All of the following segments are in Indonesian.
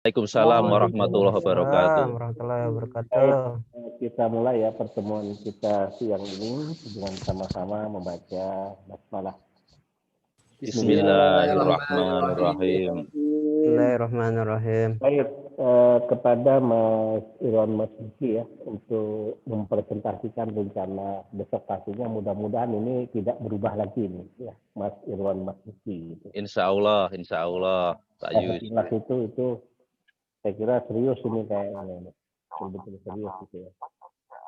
Waalaikumsalam warahmatullahi Waalaikumsalam wabarakatuh. warahmatullahi Baik, wabarakatuh. kita mulai ya pertemuan kita siang ini dengan sama-sama membaca basmalah. Bismillahirrahmanirrahim. Bismillahirrahmanirrahim. Baik, kepada Mas Irwan Mas Duki ya untuk mempresentasikan rencana disertasinya, mudah-mudahan ini tidak berubah lagi nih ya Mas Irwan Mas Duki. Gitu. Insya Allah Pak Yus. Sekilas itu saya kira serius ini kayaknya, betul-betul serius gitu ya.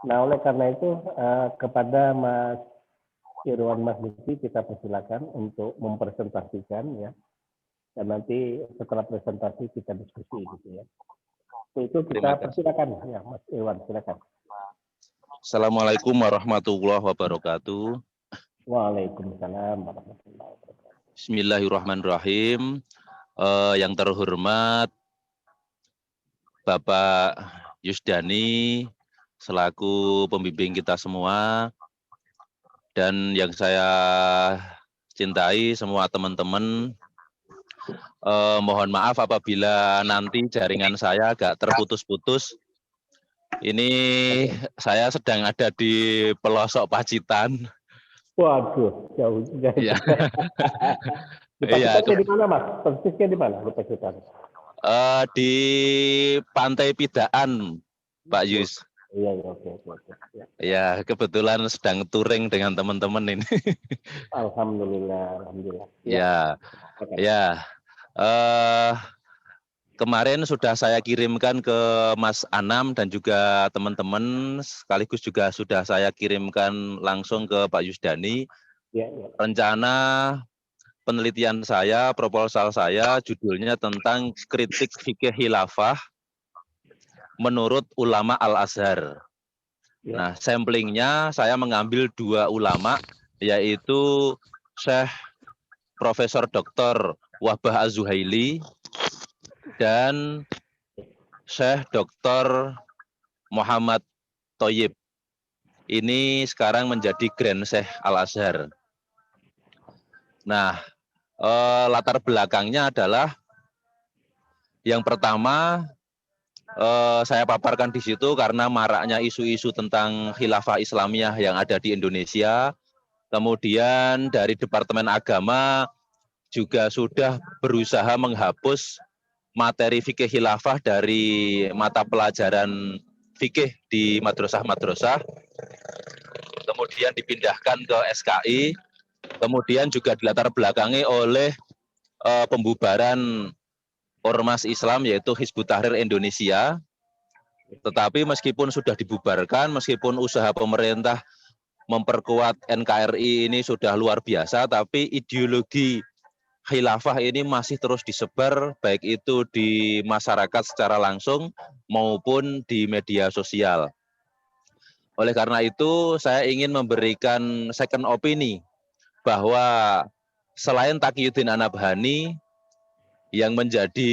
Nah, oleh karena itu kepada Mas Irwan Mas Duki kita persilakan untuk mempresentasikan ya. Dan nanti setelah presentasi kita diskusi gitu ya. Itu kita persilakan ya Mas Irwan, silakan. Assalamualaikum warahmatullahi wabarakatuh. Waalaikumsalam warahmatullahi wabarakatuh. Bismillahirrahmanirrahim. Yang terhormat Bapak Yusdani selaku pembimbing kita semua, dan yang saya cintai semua teman-teman, mohon maaf apabila nanti jaringan saya agak terputus-putus. Ini saya sedang ada di pelosok Pacitan. Waduh, jauh. Ya. Di Pacitan di mana Mas? Persisnya di mana di Pacitan? Di Pantai Pidaan, Pak Yus. Iya, oke. Ya, kebetulan sedang touring dengan teman-teman ini. Alhamdulillah. Ya. Kemarin sudah saya kirimkan ke Mas Anam dan juga teman-teman, sekaligus juga sudah saya kirimkan langsung ke Pak Yusdani. Ya. Rencana penelitian saya, proposal saya, judulnya tentang kritik fikih khilafah menurut ulama Al-Azhar. Ya. Nah, samplingnya saya mengambil 2 ulama, yaitu Syekh Profesor Dr. Wahbah Az-Zuhaili dan Syekh Dr. Muhammad Thoyib. Ini sekarang menjadi Grand Syekh Al-Azhar. Nah, latar belakangnya adalah yang pertama, saya paparkan di situ karena maraknya isu-isu tentang khilafah Islamiyah yang ada di Indonesia. Kemudian dari Departemen Agama juga sudah berusaha menghapus materi fikih khilafah dari mata pelajaran fikih di madrasah-madrasah. Kemudian dipindahkan ke SKI. Kemudian juga dilatar belakangi oleh pembubaran Ormas Islam yaitu Hizbut Tahrir Indonesia. Tetapi meskipun sudah dibubarkan, meskipun usaha pemerintah memperkuat NKRI ini sudah luar biasa, tapi ideologi khilafah ini masih terus disebar, baik itu di masyarakat secara langsung maupun di media sosial. Oleh karena itu, saya ingin memberikan second opini bahwa selain Taqiyuddin An-Nabhani yang menjadi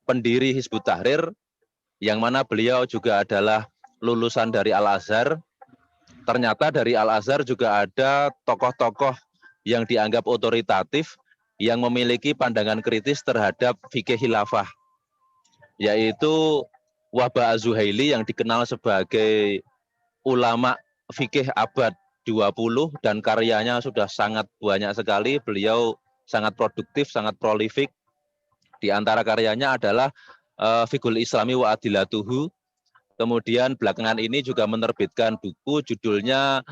pendiri Hizbut Tahrir, yang mana beliau juga adalah lulusan dari Al-Azhar, ternyata dari Al-Azhar juga ada tokoh-tokoh yang dianggap otoritatif yang memiliki pandangan kritis terhadap fikih khilafah, yaitu Wahbah Az-Zuhaili yang dikenal sebagai ulama fikih abad 20 dan karyanya sudah sangat banyak sekali. Beliau sangat produktif, sangat prolifik. Di antara karyanya adalah Fiqhul Islami wa Adilatuhu. Kemudian belakangan ini juga menerbitkan buku judulnya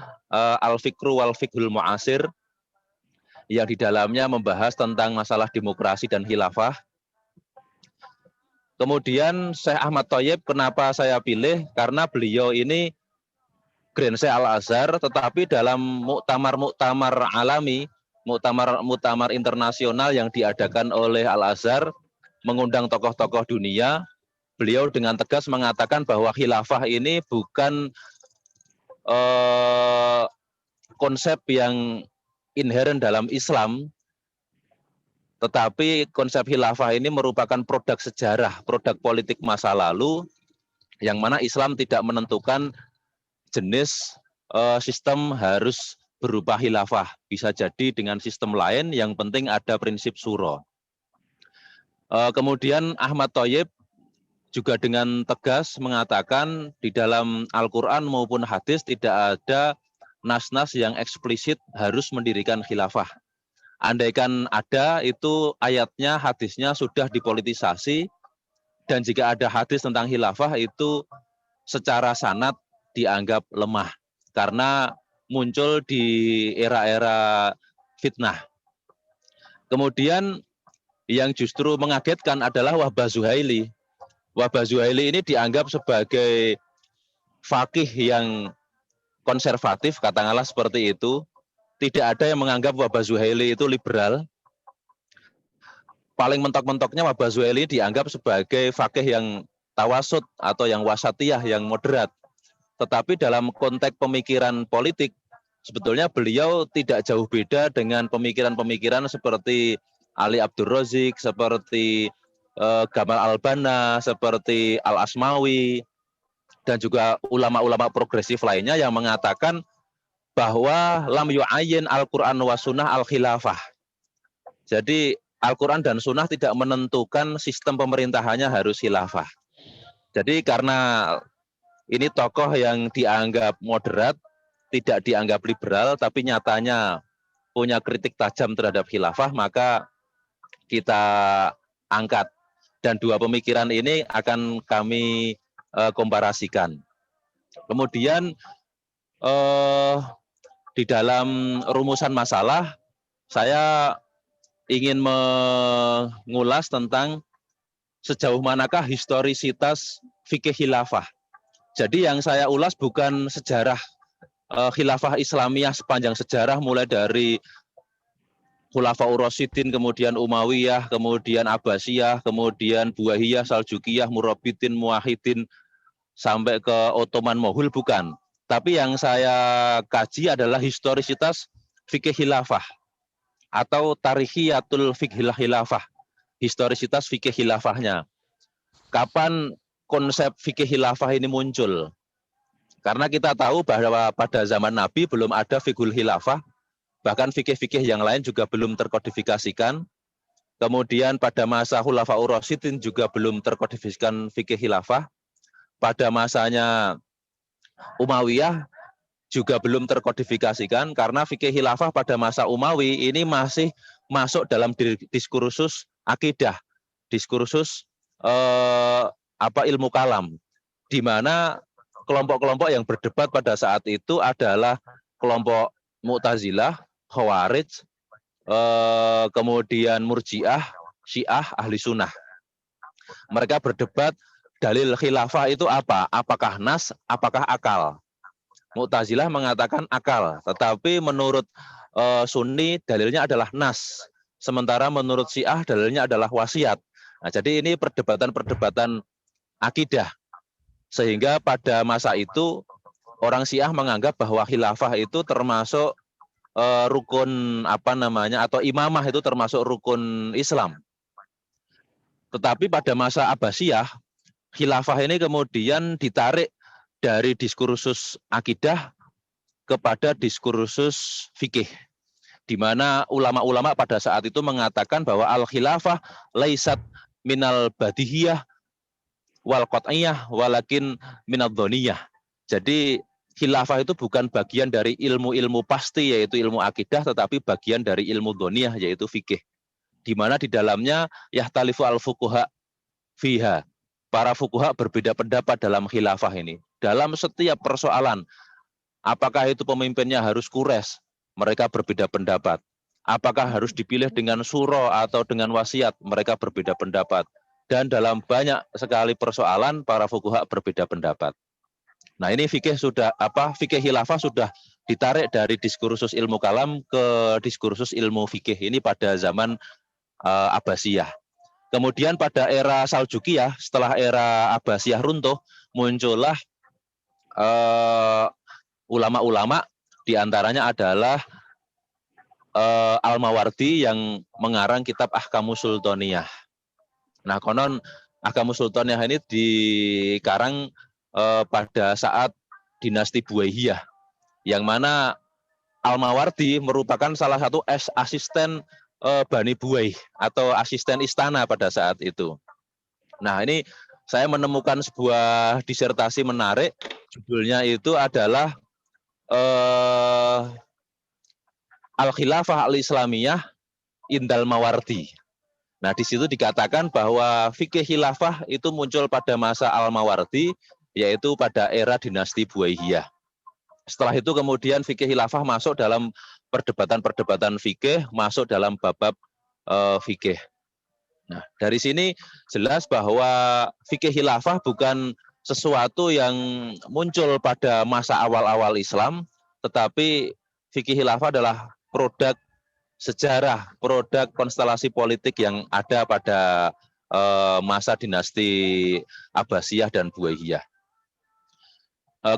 Al-Fikru wal Fiqhul Mu'asir, yang di dalamnya membahas tentang masalah demokrasi dan khilafah. Kemudian Syekh Ahmad Thoyib, kenapa saya pilih? Karena beliau ini Grand Syekh Al-Azhar, tetapi dalam muktamar alami, muktamar internasional yang diadakan oleh Al-Azhar, mengundang tokoh-tokoh dunia, beliau dengan tegas mengatakan bahwa khilafah ini bukan konsep yang inherent dalam Islam, tetapi konsep khilafah ini merupakan produk sejarah, produk politik masa lalu, yang mana Islam tidak menentukan jenis sistem harus berupa khilafah. Bisa jadi dengan sistem lain, yang penting ada prinsip syura. Kemudian Ahmad Thoyyib juga dengan tegas mengatakan di dalam Al-Quran maupun hadis tidak ada nas-nas yang eksplisit harus mendirikan khilafah. Andaikan ada, itu ayatnya, hadisnya sudah dipolitisasi, dan jika ada hadis tentang khilafah itu secara sanad dianggap lemah karena muncul di era-era fitnah. Kemudian yang justru mengagetkan adalah Wahbah Zuhaili. Wahbah Zuhaili ini dianggap sebagai faqih yang konservatif, katakanlah seperti itu. Tidak ada yang menganggap Wahbah Zuhaili itu liberal. Paling mentok-mentoknya Wahbah Zuhaili dianggap sebagai faqih yang tawasud atau yang wasatiyah, yang moderat. Tetapi dalam konteks pemikiran politik, sebetulnya beliau tidak jauh beda dengan pemikiran-pemikiran seperti Ali Abdur Razik, seperti Gamal Al-Banna, seperti Al-Asmawi, dan juga ulama-ulama progresif lainnya yang mengatakan bahwa lam yu'ayyin Al-Quran wa sunnah al-khilafah. Jadi Al-Quran dan sunnah tidak menentukan sistem pemerintahannya harus khilafah. Jadi karena ini tokoh yang dianggap moderat, tidak dianggap liberal, tapi nyatanya punya kritik tajam terhadap khilafah, maka kita angkat. Dan dua pemikiran ini akan kami komparasikan. Kemudian di dalam rumusan masalah, saya ingin mengulas tentang sejauh manakah historisitas fikih khilafah. Jadi yang saya ulas bukan sejarah khilafah Islamiyah sepanjang sejarah, mulai dari Khulafaur Rasyidin, kemudian Umayyah, kemudian Abbasiyah, kemudian Buwaiyah, Saljukiyah, Murabbitin, Muwahhidin, sampai ke Ottoman Moghul, bukan. Tapi yang saya kaji adalah historisitas fikih khilafah atau tarihiyatul fikih khilafah, historisitas fikih khilafahnya. Kapan konsep fikih khilafah ini muncul? Karena kita tahu bahwa pada zaman Nabi belum ada fikul khilafah, bahkan fikih-fikih yang lain juga belum terkodifikasikan. Kemudian pada masa Khulafaur Rasyidin juga belum terkodifikasikan fikih khilafah. Pada masanya Umayyah juga belum terkodifikasikan, karena fikih khilafah pada masa Umawi ini masih masuk dalam diskursus akidah, diskursus ilmu kalam, di mana kelompok-kelompok yang berdebat pada saat itu adalah kelompok Mu'tazilah, Khawarij, kemudian Murji'ah, Syiah, Ahli Sunnah. Mereka berdebat dalil khilafah itu apa? Apakah nas, apakah akal? Mu'tazilah mengatakan akal, tetapi menurut Sunni dalilnya adalah nas. Sementara menurut Syiah dalilnya adalah wasiat. Nah, jadi ini perdebatan-perdebatan akidah. Sehingga pada masa itu orang Syiah menganggap bahwa khilafah itu termasuk rukun atau imamah itu termasuk rukun Islam. Tetapi pada masa Abbasiyah, khilafah ini kemudian ditarik dari diskursus akidah kepada diskursus fikih, di mana ulama-ulama pada saat itu mengatakan bahwa al-khilafah laisat minal badihiyah wal qat'iyah walakin minad dhoniyah. Jadi khilafah itu bukan bagian dari ilmu-ilmu pasti yaitu ilmu akidah, tetapi bagian dari ilmu dhoniyah yaitu fikih, di mana di dalamnya yahtalifu al-fuqaha fiha. Para fuqaha berbeda pendapat dalam khilafah ini. Dalam setiap persoalan, apakah itu pemimpinnya harus Quraisy, mereka berbeda pendapat. Apakah harus dipilih dengan syuro atau dengan wasiat, mereka berbeda pendapat. Dan dalam banyak sekali persoalan, para fuqaha berbeda pendapat. Nah, ini fikih khilafah sudah ditarik dari diskursus ilmu kalam ke diskursus ilmu fikih ini pada zaman Abbasiyah. Kemudian pada era Saljukiyah, setelah era Abbasiyah runtuh, muncullah ulama-ulama, diantaranya adalah Al-Mawardi yang mengarang kitab Ahkamus Sultaniyah. Nah, konon Ahkamus Sultaniyah ini dikarang pada saat dinasti Buwaiyah, yang mana Al-Mawardi merupakan salah satu asisten Bani Buwai atau asisten istana pada saat itu. Nah, ini saya menemukan sebuah disertasi menarik, judulnya itu adalah Al-Khilafah Al-Islamiyah Indal Mawardi. Nah, di situ dikatakan bahwa fikih khilafah itu muncul pada masa Al-Mawardi, yaitu pada era dinasti Buwaihiyah. Setelah itu kemudian fikih khilafah masuk dalam perdebatan-perdebatan fikih, masuk dalam bab-bab fikih. Nah, dari sini jelas bahwa fikih khilafah bukan sesuatu yang muncul pada masa awal-awal Islam, tetapi fikih khilafah adalah produk sejarah, produk konstelasi politik yang ada pada masa dinasti Abbasiyah dan Buwaihiyah.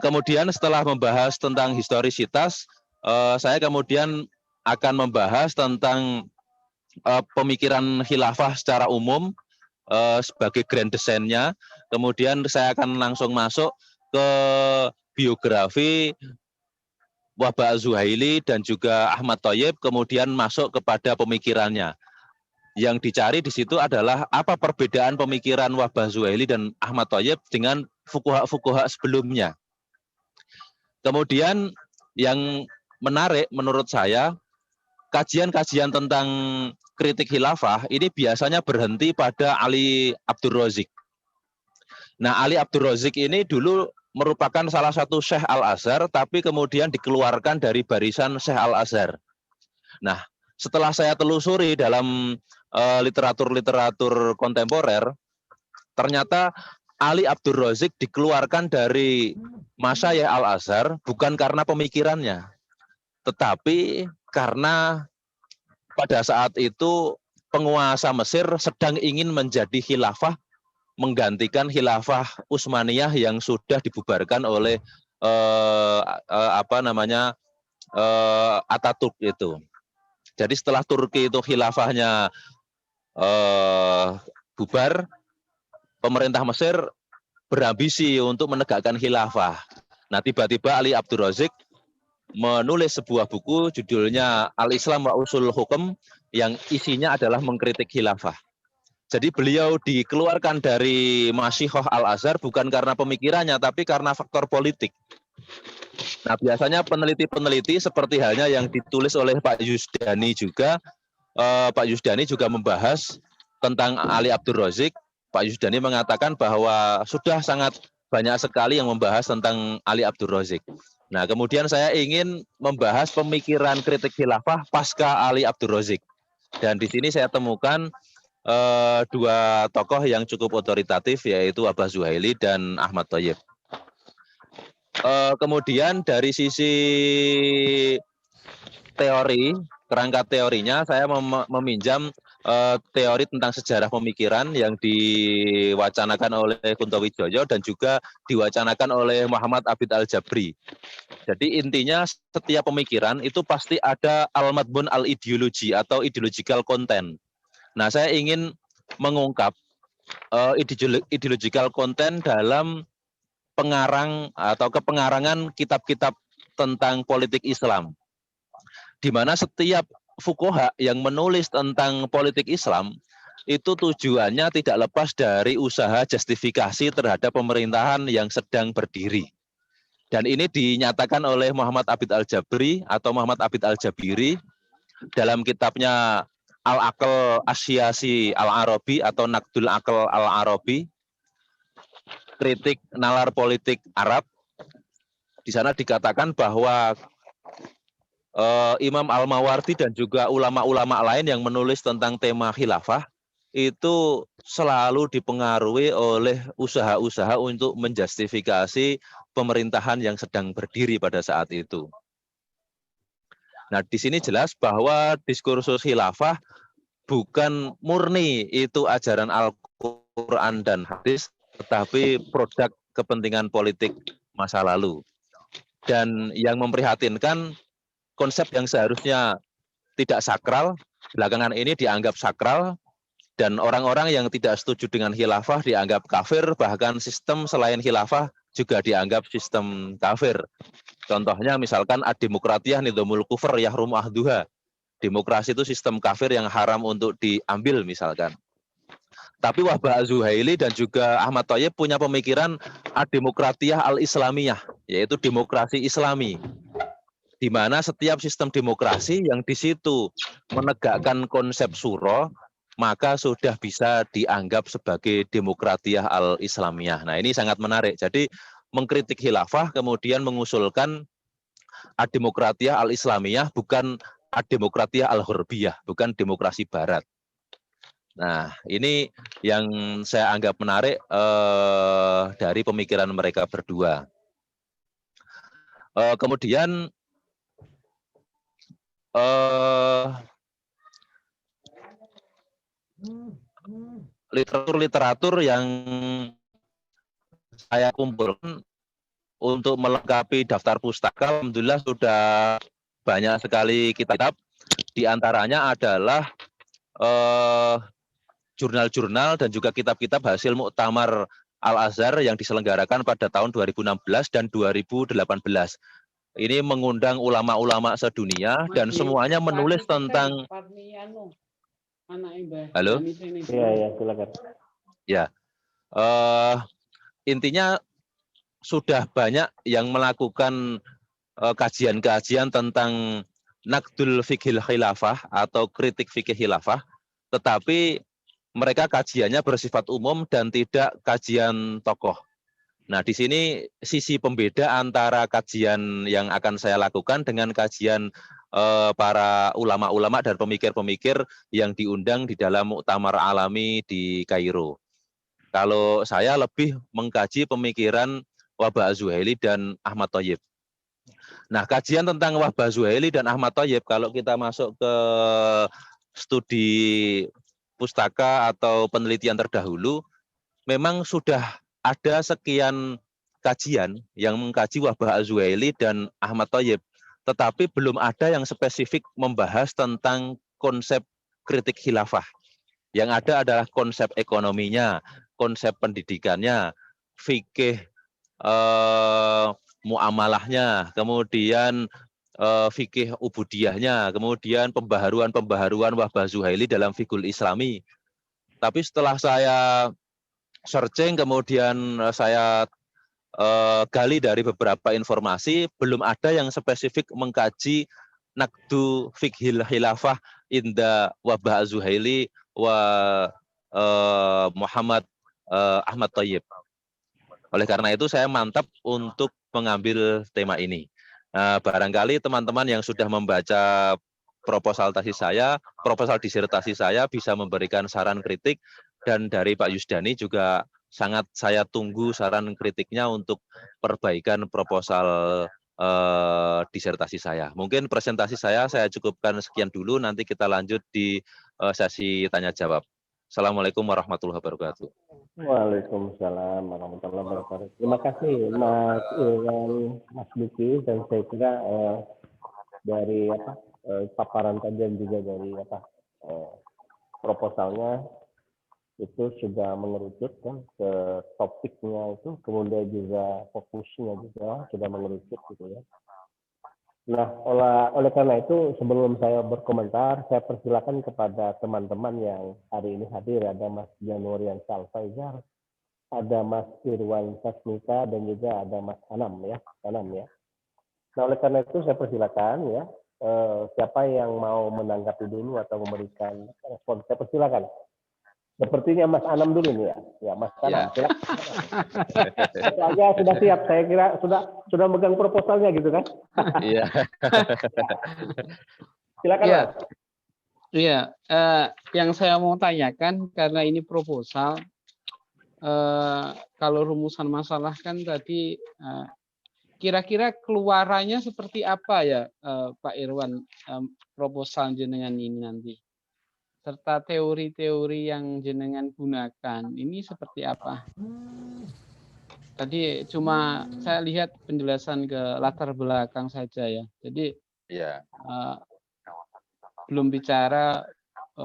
Kemudian setelah membahas tentang historisitas, saya kemudian akan membahas tentang pemikiran khilafah secara umum sebagai grand desainnya. Kemudian saya akan langsung masuk ke biografi Wahbah Az-Zuhaili dan juga Ahmad Thayyib, kemudian masuk kepada pemikirannya. Yang dicari di situ adalah apa perbedaan pemikiran Wahbah Az-Zuhaili dan Ahmad Thayyib dengan fuqaha-fuqaha sebelumnya. Kemudian yang menarik menurut saya, kajian-kajian tentang kritik khilafah ini biasanya berhenti pada Ali Abdur Razik. Nah, Ali Abdur Razik ini dulu merupakan salah satu Syekh Al-Azhar, tapi kemudian dikeluarkan dari barisan Syekh Al-Azhar. Nah, setelah saya telusuri dalam literatur-literatur kontemporer, ternyata Ali Abdur Razik dikeluarkan dari Masyayikh Al-Azhar bukan karena pemikirannya, tetapi karena pada saat itu penguasa Mesir sedang ingin menjadi khilafah, menggantikan khilafah Utsmaniyah yang sudah dibubarkan oleh Ataturk itu. Jadi setelah Turki itu khilafahnya bubar, pemerintah Mesir berambisi untuk menegakkan khilafah. Nah, tiba-tiba Ali Abdur Razik menulis sebuah buku judulnya Al-Islam wa Usul Hukum yang isinya adalah mengkritik khilafah. Jadi beliau dikeluarkan dari Masyikhah Al-Azhar bukan karena pemikirannya, tapi karena faktor politik. Nah, biasanya peneliti-peneliti seperti halnya yang ditulis oleh Pak Yusdani juga, Pak Yusdani juga membahas tentang Ali Abdur Razik. Pak Yusdani mengatakan bahwa sudah sangat banyak sekali yang membahas tentang Ali Abdur Razik. Nah, kemudian saya ingin membahas pemikiran kritik khilafah pasca Ali Abdur Razik. Dan di sini saya temukan dua tokoh yang cukup otoritatif, yaitu Wahbah Az-Zuhaili dan Ahmad Thayyib. Kemudian dari sisi teori, kerangka teorinya, saya meminjam teori tentang sejarah pemikiran yang diwacanakan oleh Kunto Wijoyo dan juga diwacanakan oleh Muhammad Abid Al-Jabri. Jadi intinya setiap pemikiran itu pasti ada al-madmun al-ideologi atau ideological content. Nah, saya ingin mengungkap ideological content dalam pengarang atau kepengarangan kitab-kitab tentang politik Islam, di mana setiap fuqaha yang menulis tentang politik Islam itu tujuannya tidak lepas dari usaha justifikasi terhadap pemerintahan yang sedang berdiri. Dan ini dinyatakan oleh Muhammad Abid Al-Jabri atau Muhammad Abid Al-Jabiri dalam kitabnya Al-Aql Asyasi Al-Arabi atau Naqdul Aql Al-Arabi, kritik nalar politik Arab. Di sana dikatakan bahwa Imam Al-Mawardi dan juga ulama-ulama lain yang menulis tentang tema khilafah itu selalu dipengaruhi oleh usaha-usaha untuk menjustifikasi pemerintahan yang sedang berdiri pada saat itu. Nah, di sini jelas bahwa diskursus khilafah bukan murni itu ajaran Al-Quran dan hadis, tetapi produk kepentingan politik masa lalu. Dan yang memprihatinkan, konsep yang seharusnya tidak sakral, belakangan ini dianggap sakral, dan orang-orang yang tidak setuju dengan khilafah dianggap kafir, bahkan sistem selain khilafah juga dianggap sistem kafir. Contohnya misalkan ad-demokratiyah nidhamul kufur yahrum ahduha. demokrasi itu sistem kafir yang haram untuk diambil misalkan. Tapi Wahbah Az-Zuhaili dan juga Ahmad Thayyib punya pemikiran ad-demokratiyah al-islamiyah, yaitu demokrasi Islami, di mana setiap sistem demokrasi yang di situ menegakkan konsep syura, maka sudah bisa dianggap sebagai demokratiyah al-islamiyah. Nah, ini sangat menarik. Jadi mengkritik khilafah kemudian mengusulkan ad-demokratiyah al-islamiyah, bukan ad-demokratiyah al-hurbiyah, bukan demokrasi barat. Nah, ini yang saya anggap menarik dari pemikiran mereka berdua. Kemudian literatur-literatur yang saya kumpulkan untuk melengkapi daftar pustaka, alhamdulillah sudah banyak sekali kitab. Di antaranya adalah jurnal-jurnal dan juga kitab-kitab hasil Muktamar Al-Azhar yang diselenggarakan pada tahun 2016 dan 2018. Ini mengundang ulama-ulama sedunia dan semuanya menulis tentang. Halo? Iya, silakan. Ya, intinya sudah banyak yang melakukan kajian-kajian tentang naqdul fiqhil khilafah atau kritik fikih khilafah, tetapi mereka kajiannya bersifat umum dan tidak kajian tokoh. Nah, di sini sisi pembeda antara kajian yang akan saya lakukan dengan kajian para ulama-ulama dan pemikir-pemikir yang diundang di dalam Muktamar Alami di Kairo. Kalau saya lebih mengkaji pemikiran Wahbah Az-Zuhaili dan Ahmad Thayyib. Nah, kajian tentang Wahbah Az-Zuhaili dan Ahmad Thayyib, kalau kita masuk ke studi pustaka atau penelitian terdahulu, memang sudah ada sekian kajian yang mengkaji Wahbah Az-Zuhaili dan Ahmad Thayyib, tetapi belum ada yang spesifik membahas tentang konsep kritik khilafah. Yang ada adalah konsep ekonominya, konsep pendidikannya, fikih muamalahnya, kemudian fikih ubudiyahnya, kemudian pembaharuan Wahbah Az-Zuhaili dalam fikul islami. Tapi setelah saya searching, kemudian saya gali dari beberapa informasi, belum ada yang spesifik mengkaji naqdu fikhil khilafah inda Wahbah Az-Zuhaili wa Muhammad Ahmad Thayyib. Oleh karena itu saya mantap untuk mengambil tema ini. Barangkali teman-teman yang sudah membaca proposal disertasi saya bisa memberikan saran kritik, dan dari Pak Yusdani juga sangat saya tunggu saran kritiknya untuk perbaikan proposal disertasi saya. Mungkin presentasi saya cukupkan sekian dulu, nanti kita lanjut di sesi tanya jawab. Assalamualaikum warahmatullahi wabarakatuh. Waalaikumsalam warahmatullahi wabarakatuh. Terima kasih Mas Irwan, Mas Duki, dan saya kira dari paparan tadi dan juga dari proposalnya itu sudah mengerucut kan ke topiknya itu, kemudian juga fokusnya juga sudah mengerucut gitu ya. Nah, oleh karena itu sebelum saya berkomentar, saya persilakan kepada teman-teman yang hari ini hadir, ada Mas Janurian Salfaizar, ada Mas Irwan Sasmita, dan juga ada Mas Anam ya. Nah, oleh karena itu saya persilakan ya, siapa yang mau menanggapi dulu atau memberikan respon, saya persilakan. Sepertinya Mas Anam dulu nih ya. Ya, Mas Anam. Ya. Saya sudah siap. Saya kira sudah megang proposalnya gitu kan? Iya. Silakan. Ya. Mas. Iya. Yang saya mau tanyakan karena ini proposal, kalau rumusan masalah kan tadi kira-kira keluarannya seperti apa ya, Pak Irwan, proposal jenengan ini nanti? Serta teori-teori yang jenengan gunakan ini seperti apa? Tadi cuma saya lihat penjelasan ke latar belakang saja ya. Jadi belum bicara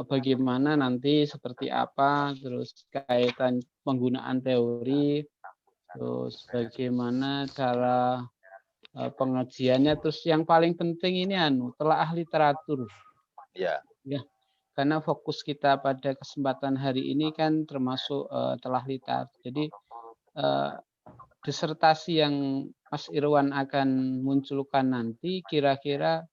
bagaimana nanti seperti apa, terus kaitan penggunaan teori, terus bagaimana cara pengajiannya, terus yang paling penting ini telaah literatur. Ya. Ya, karena fokus kita pada kesempatan hari ini kan termasuk telah litar. Jadi disertasi yang Mas Irwan akan munculkan nanti kira-kira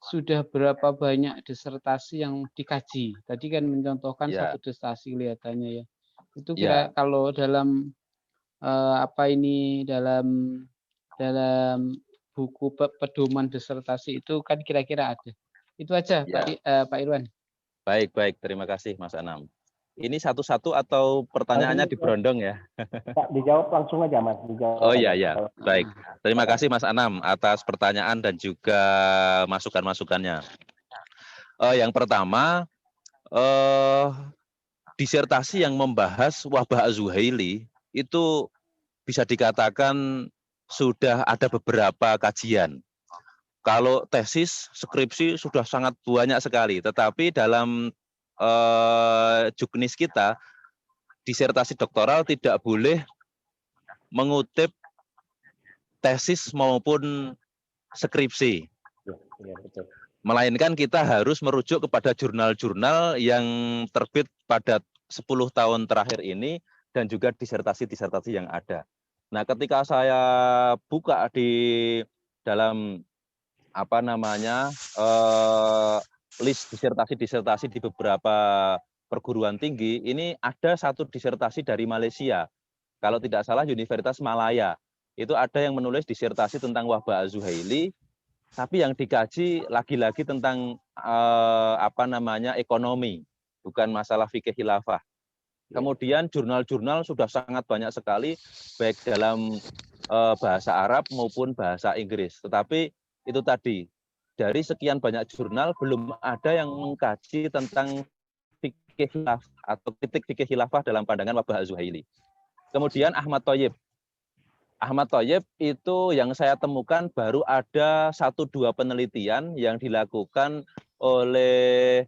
sudah berapa banyak disertasi yang dikaji? Tadi kan mencontohkan Ya. satu disertasi kelihatannya ya. Itu Ya. kira kalau dalam dalam buku pedoman disertasi itu kan kira-kira ada. Itu aja Ya. Pak Irwan. Baik. Terima kasih Mas Anam. Ini satu-satu atau pertanyaannya diberondong ya? Pak, dijawab langsung aja, Mas. Dijawab Oh aja. iya. Baik. Terima kasih Mas Anam atas pertanyaan dan juga masukan-masukannya. Yang pertama, disertasi yang membahas wabah Az-Zuhaili itu bisa dikatakan sudah ada beberapa kajian. Kalau tesis, skripsi sudah sangat banyak sekali, tetapi dalam juknis kita, disertasi doktoral tidak boleh mengutip tesis maupun skripsi. Ya, betul. Melainkan kita harus merujuk kepada jurnal-jurnal yang terbit pada 10 tahun terakhir ini dan juga disertasi-disertasi yang ada. Nah, ketika saya buka di dalam list disertasi-disertasi di beberapa perguruan tinggi, ini ada satu disertasi dari Malaysia. Kalau tidak salah Universitas Malaya. Itu ada yang menulis disertasi tentang wabah Az-Zuhaili, tapi yang dikaji lagi-lagi tentang ekonomi, bukan masalah fikih khilafah. Kemudian jurnal-jurnal sudah sangat banyak sekali, baik dalam bahasa Arab maupun bahasa Inggris. Tetapi itu tadi, dari sekian banyak jurnal belum ada yang mengkaji tentang fikih khilafah atau kritik fikih khilafah dalam pandangan wabah Az-Zuhaili. Kemudian Ahmad Thoyyib itu yang saya temukan baru ada 1-2 penelitian yang dilakukan oleh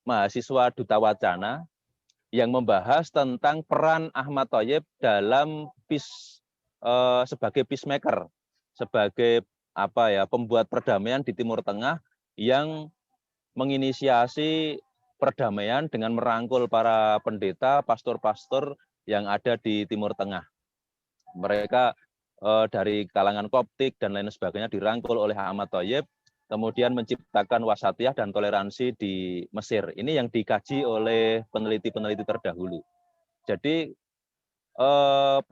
mahasiswa Duta Wacana yang membahas tentang peran Ahmad Thoyyib dalam sebagai peacemaker, sebagai pembuat perdamaian di Timur Tengah yang menginisiasi perdamaian dengan merangkul para pendeta, pastor-pastor yang ada di Timur Tengah. Mereka dari kalangan Koptik dan lain sebagainya dirangkul oleh Ahmad Thoyyib, kemudian menciptakan wasatiyah dan toleransi di Mesir. Ini yang dikaji oleh peneliti-peneliti terdahulu. Jadi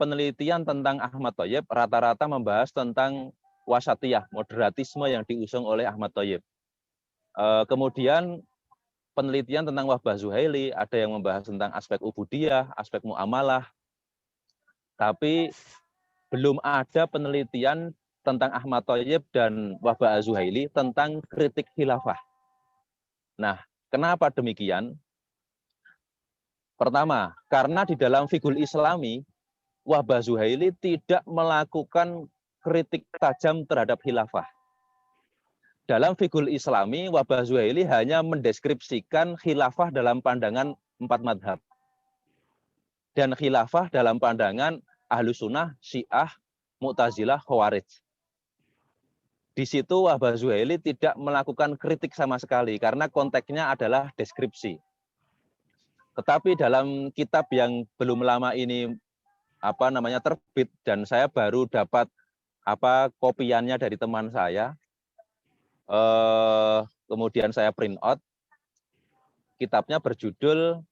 penelitian tentang Ahmad Thoyyib rata-rata membahas tentang wasatiyah, moderatisme yang diusung oleh Ahmad Thoyyib. Kemudian penelitian tentang wabah Zuhaili ada yang membahas tentang aspek ubudiyah, aspek muamalah, tapi belum ada penelitian tentang Ahmad Thoyyib dan wabah Az-Zuhaili tentang kritik khilafah. Nah, kenapa demikian? Pertama, karena di dalam fikul Islami, wabah Zuhaili tidak melakukan kritik tajam terhadap khilafah. Dalam fikul Islami, wabah Zuhaili hanya mendeskripsikan khilafah dalam pandangan 4 madhab. Dan khilafah dalam pandangan Ahlus Sunnah, Syiah, Mu'tazilah, Khawarij. Di situ wabah Zuhaili tidak melakukan kritik sama sekali karena konteksnya adalah deskripsi. Tetapi dalam kitab yang belum lama ini terbit dan saya baru dapat kopiannya dari teman saya, kemudian saya print out. Kitabnya berjudul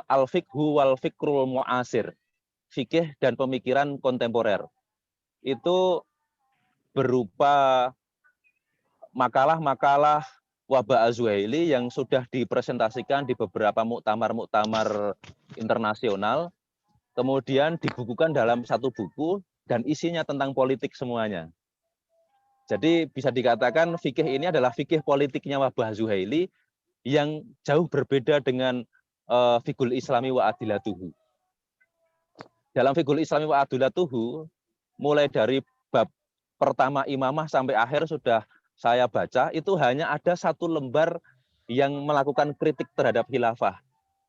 Al-Fiqhu wal Fikrul Mu'asir, fikih dan pemikiran kontemporer. Itu berupa makalah-makalah wabah Az-Zuhaili yang sudah dipresentasikan di beberapa muktamar-muktamar internasional, kemudian dibukukan dalam satu buku dan isinya tentang politik semuanya. Jadi bisa dikatakan fikih ini adalah fikih politiknya wabah Az-Zuhaili yang jauh berbeda dengan fikul Islami wa adilatuhu. Dalam fikul Islami wa adilatuhu, mulai dari bab pertama imamah sampai akhir sudah saya baca, itu hanya ada 1 lembar yang melakukan kritik terhadap khilafah.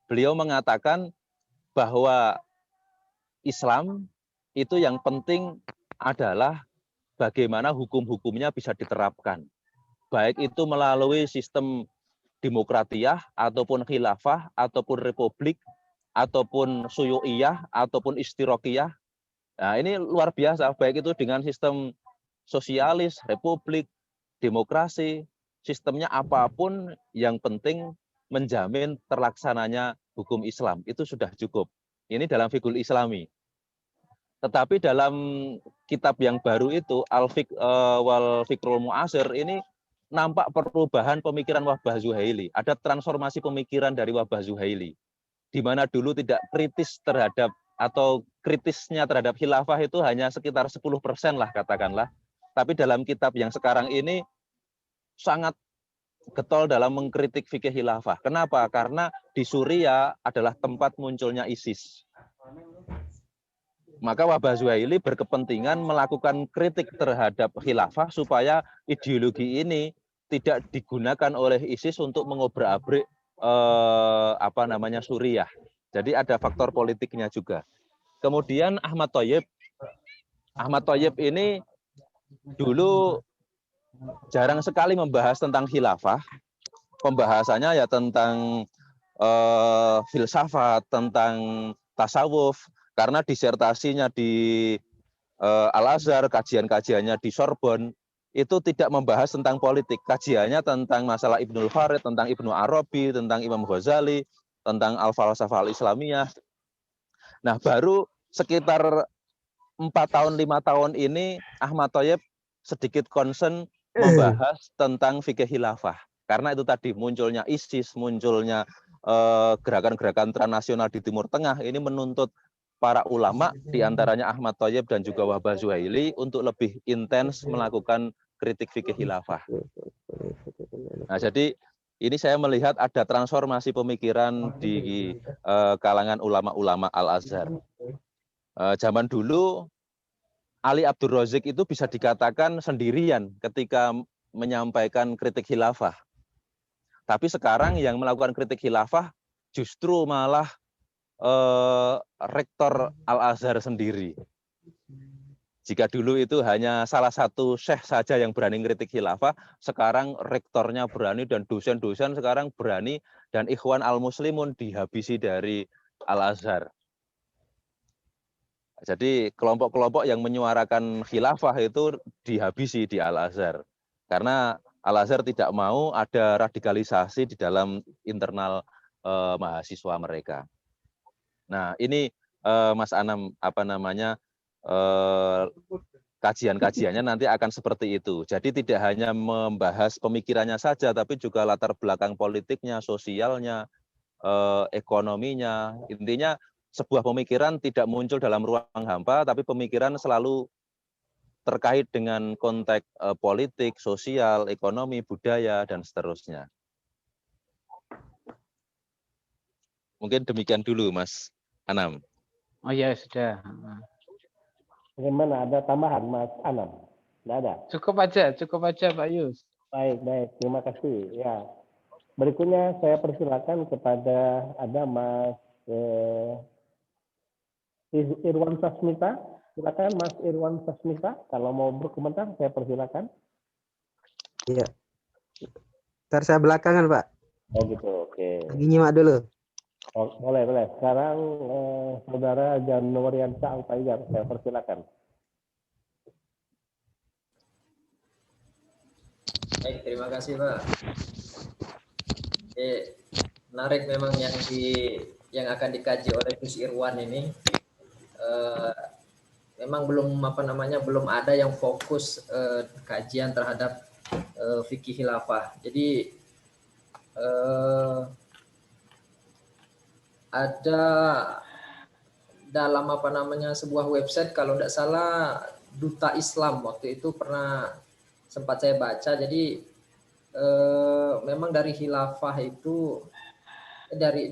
Beliau mengatakan bahwa Islam itu yang penting adalah bagaimana hukum-hukumnya bisa diterapkan. baik itu melalui sistem demokratiyah ataupun khilafah ataupun republik ataupun suyu'iyah ataupun istirokiyah. Nah, ini luar biasa, baik itu dengan sistem sosialis, republik, demokrasi, sistemnya apapun, yang penting menjamin terlaksananya hukum Islam, itu sudah cukup. Ini dalam fikul Islami. Tetapi dalam kitab yang baru itu, Al-Fiqh wal Fikrul Mu'asir, ini nampak perubahan pemikiran Wahbah Zuhaili. Ada transformasi pemikiran dari Wahbah Zuhaili, di mana dulu tidak kritis terhadap atau kritisnya terhadap khilafah itu hanya sekitar 10% lah katakanlah. Tapi dalam kitab yang sekarang ini sangat getol dalam mengkritik fikih khilafah. Kenapa? Karena di Suriah adalah tempat munculnya ISIS. Maka Wahbah Zuhaili berkepentingan melakukan kritik terhadap khilafah supaya ideologi ini tidak digunakan oleh ISIS untuk mengobrak-abrik Suriah. Jadi ada faktor politiknya juga. Kemudian Ahmad Thayyib ini dulu jarang sekali membahas tentang khilafah. Pembahasannya ya tentang filsafat, tentang tasawuf, karena disertasinya di Al-Azhar, kajian-kajiannya di Sorbonne, itu tidak membahas tentang politik. Kajiannya tentang masalah Ibnul Farid, tentang Ibnu Arabi, tentang Imam Ghazali, tentang Al-Falsafah Al-Islamiyah. Nah, baru sekitar 4 tahun, 5 tahun ini Ahmad Thayyib sedikit concern membahas tentang fikih khilafah. Karena itu tadi munculnya ISIS, munculnya gerakan-gerakan transnasional di Timur Tengah, ini menuntut para ulama, diantaranya Ahmad Thayyib dan juga Wahbah Zuhaili, untuk lebih intens melakukan kritik fikih khilafah. Nah, jadi ini saya melihat ada transformasi pemikiran di kalangan ulama-ulama Al-Azhar. Zaman dulu Ali Abdul Razik itu bisa dikatakan sendirian ketika menyampaikan kritik khilafah. Tapi sekarang yang melakukan kritik khilafah justru malah rektor Al-Azhar sendiri. Jika dulu itu hanya salah satu syekh saja yang berani kritik khilafah, sekarang rektornya berani dan dosen-dosen sekarang berani, dan Ikhwan Al-Muslimun dihabisi dari Al-Azhar. Jadi kelompok-kelompok yang menyuarakan khilafah itu dihabisi di Al-Azhar. Karena Al-Azhar tidak mau ada radikalisasi di dalam internal mahasiswa mereka. Nah, ini Mas Anam, kajian-kajiannya nanti akan seperti itu. Jadi tidak hanya membahas pemikirannya saja, tapi juga latar belakang politiknya, sosialnya, ekonominya. Intinya sebuah pemikiran tidak muncul dalam ruang hampa, tapi pemikiran selalu terkait dengan konteks politik, sosial, ekonomi, budaya, dan seterusnya. Mungkin demikian dulu, Mas Anam. Oh ya, sudah. Bagaimana? Ada tambahan, Mas Anam? Tidak ada? Cukup aja Pak Yus. Baik. Terima kasih. Ya. Berikutnya saya persilakan kepada ada Mas Irwan Sasmita. Silakan Mas Irwan Sasmita. Kalau mau berkomentar, saya persilakan. Iya. Ntar saya belakangan, Pak. Oh gitu, oke. Lagi nyimak dulu. Oh, boleh. Sekarang Saudara Januariansyah Al-Faizar, saya persilakan. Baik, terima kasih Pak. Menarik memang yang akan dikaji oleh Gus Irwan ini. Memang belum ada yang fokus kajian terhadap fikih khilafah. Jadi ada dalam sebuah website, kalau tidak salah Duta Islam waktu itu pernah sempat saya baca. Jadi memang dari khilafah itu dari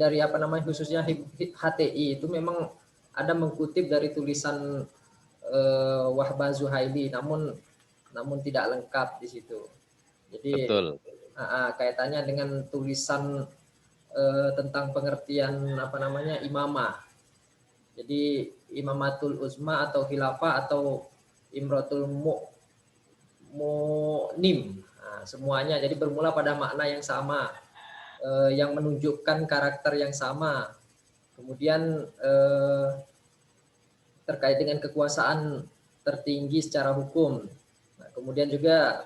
khususnya HTI itu memang ada mengkutip dari tulisan Wahbah Zuhaili, namun tidak lengkap di situ. Jadi betul. Kaitannya dengan tulisan tentang pengertian imamah. Jadi imamatul uzma atau khilafah atau imratul mu'nim. semuanya. Jadi bermula pada makna yang sama, yang menunjukkan karakter yang sama. Kemudian terkait dengan kekuasaan tertinggi secara hukum. Nah, kemudian juga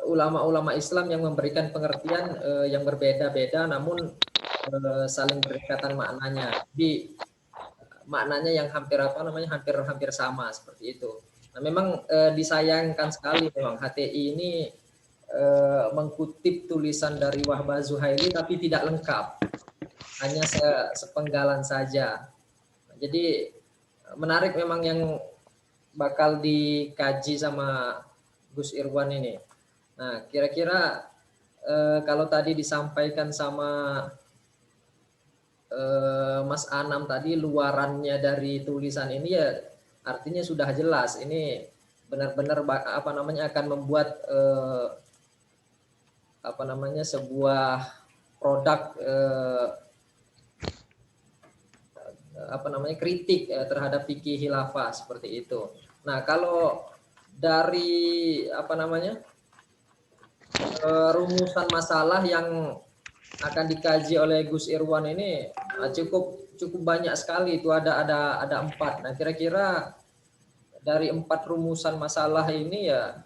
ulama-ulama Islam yang memberikan pengertian yang berbeda-beda, namun saling berdekatan maknanya. Jadi maknanya yang hampir sama seperti itu. Nah, memang disayangkan sekali memang HTI ini mengkutip tulisan dari Wahbah Zuhaili tapi tidak lengkap, hanya sepenggalan saja. Jadi menarik memang yang bakal dikaji sama Gus Irwan ini. Nah, kira-kira kalau tadi disampaikan sama Mas Anam tadi, luarannya dari tulisan ini ya artinya sudah jelas. Ini benar-benar akan membuat sebuah produk kritik terhadap fikih khilafah seperti itu. Nah, kalau dari rumusan masalah yang akan dikaji oleh Gus Irwan ini cukup banyak sekali, itu ada 4. Nah, kira-kira dari 4 rumusan masalah ini ya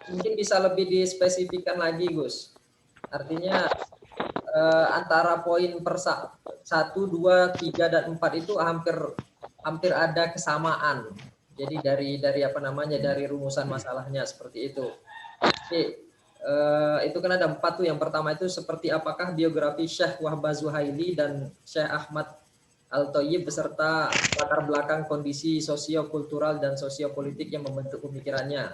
mungkin bisa lebih dispesifikkan lagi, Gus. Artinya antara poin per 1, 2, 3 dan 4 itu hampir ada kesamaan. Jadi dari rumusan masalahnya seperti itu. Jadi, itu kan ada 4 tuh. Yang pertama itu seperti apakah biografi Syekh Wahbah Zuhaili dan Syekh Ahmad Al-Thayyib beserta latar belakang kondisi sosio-kultural dan sosiopolitik yang membentuk pemikirannya.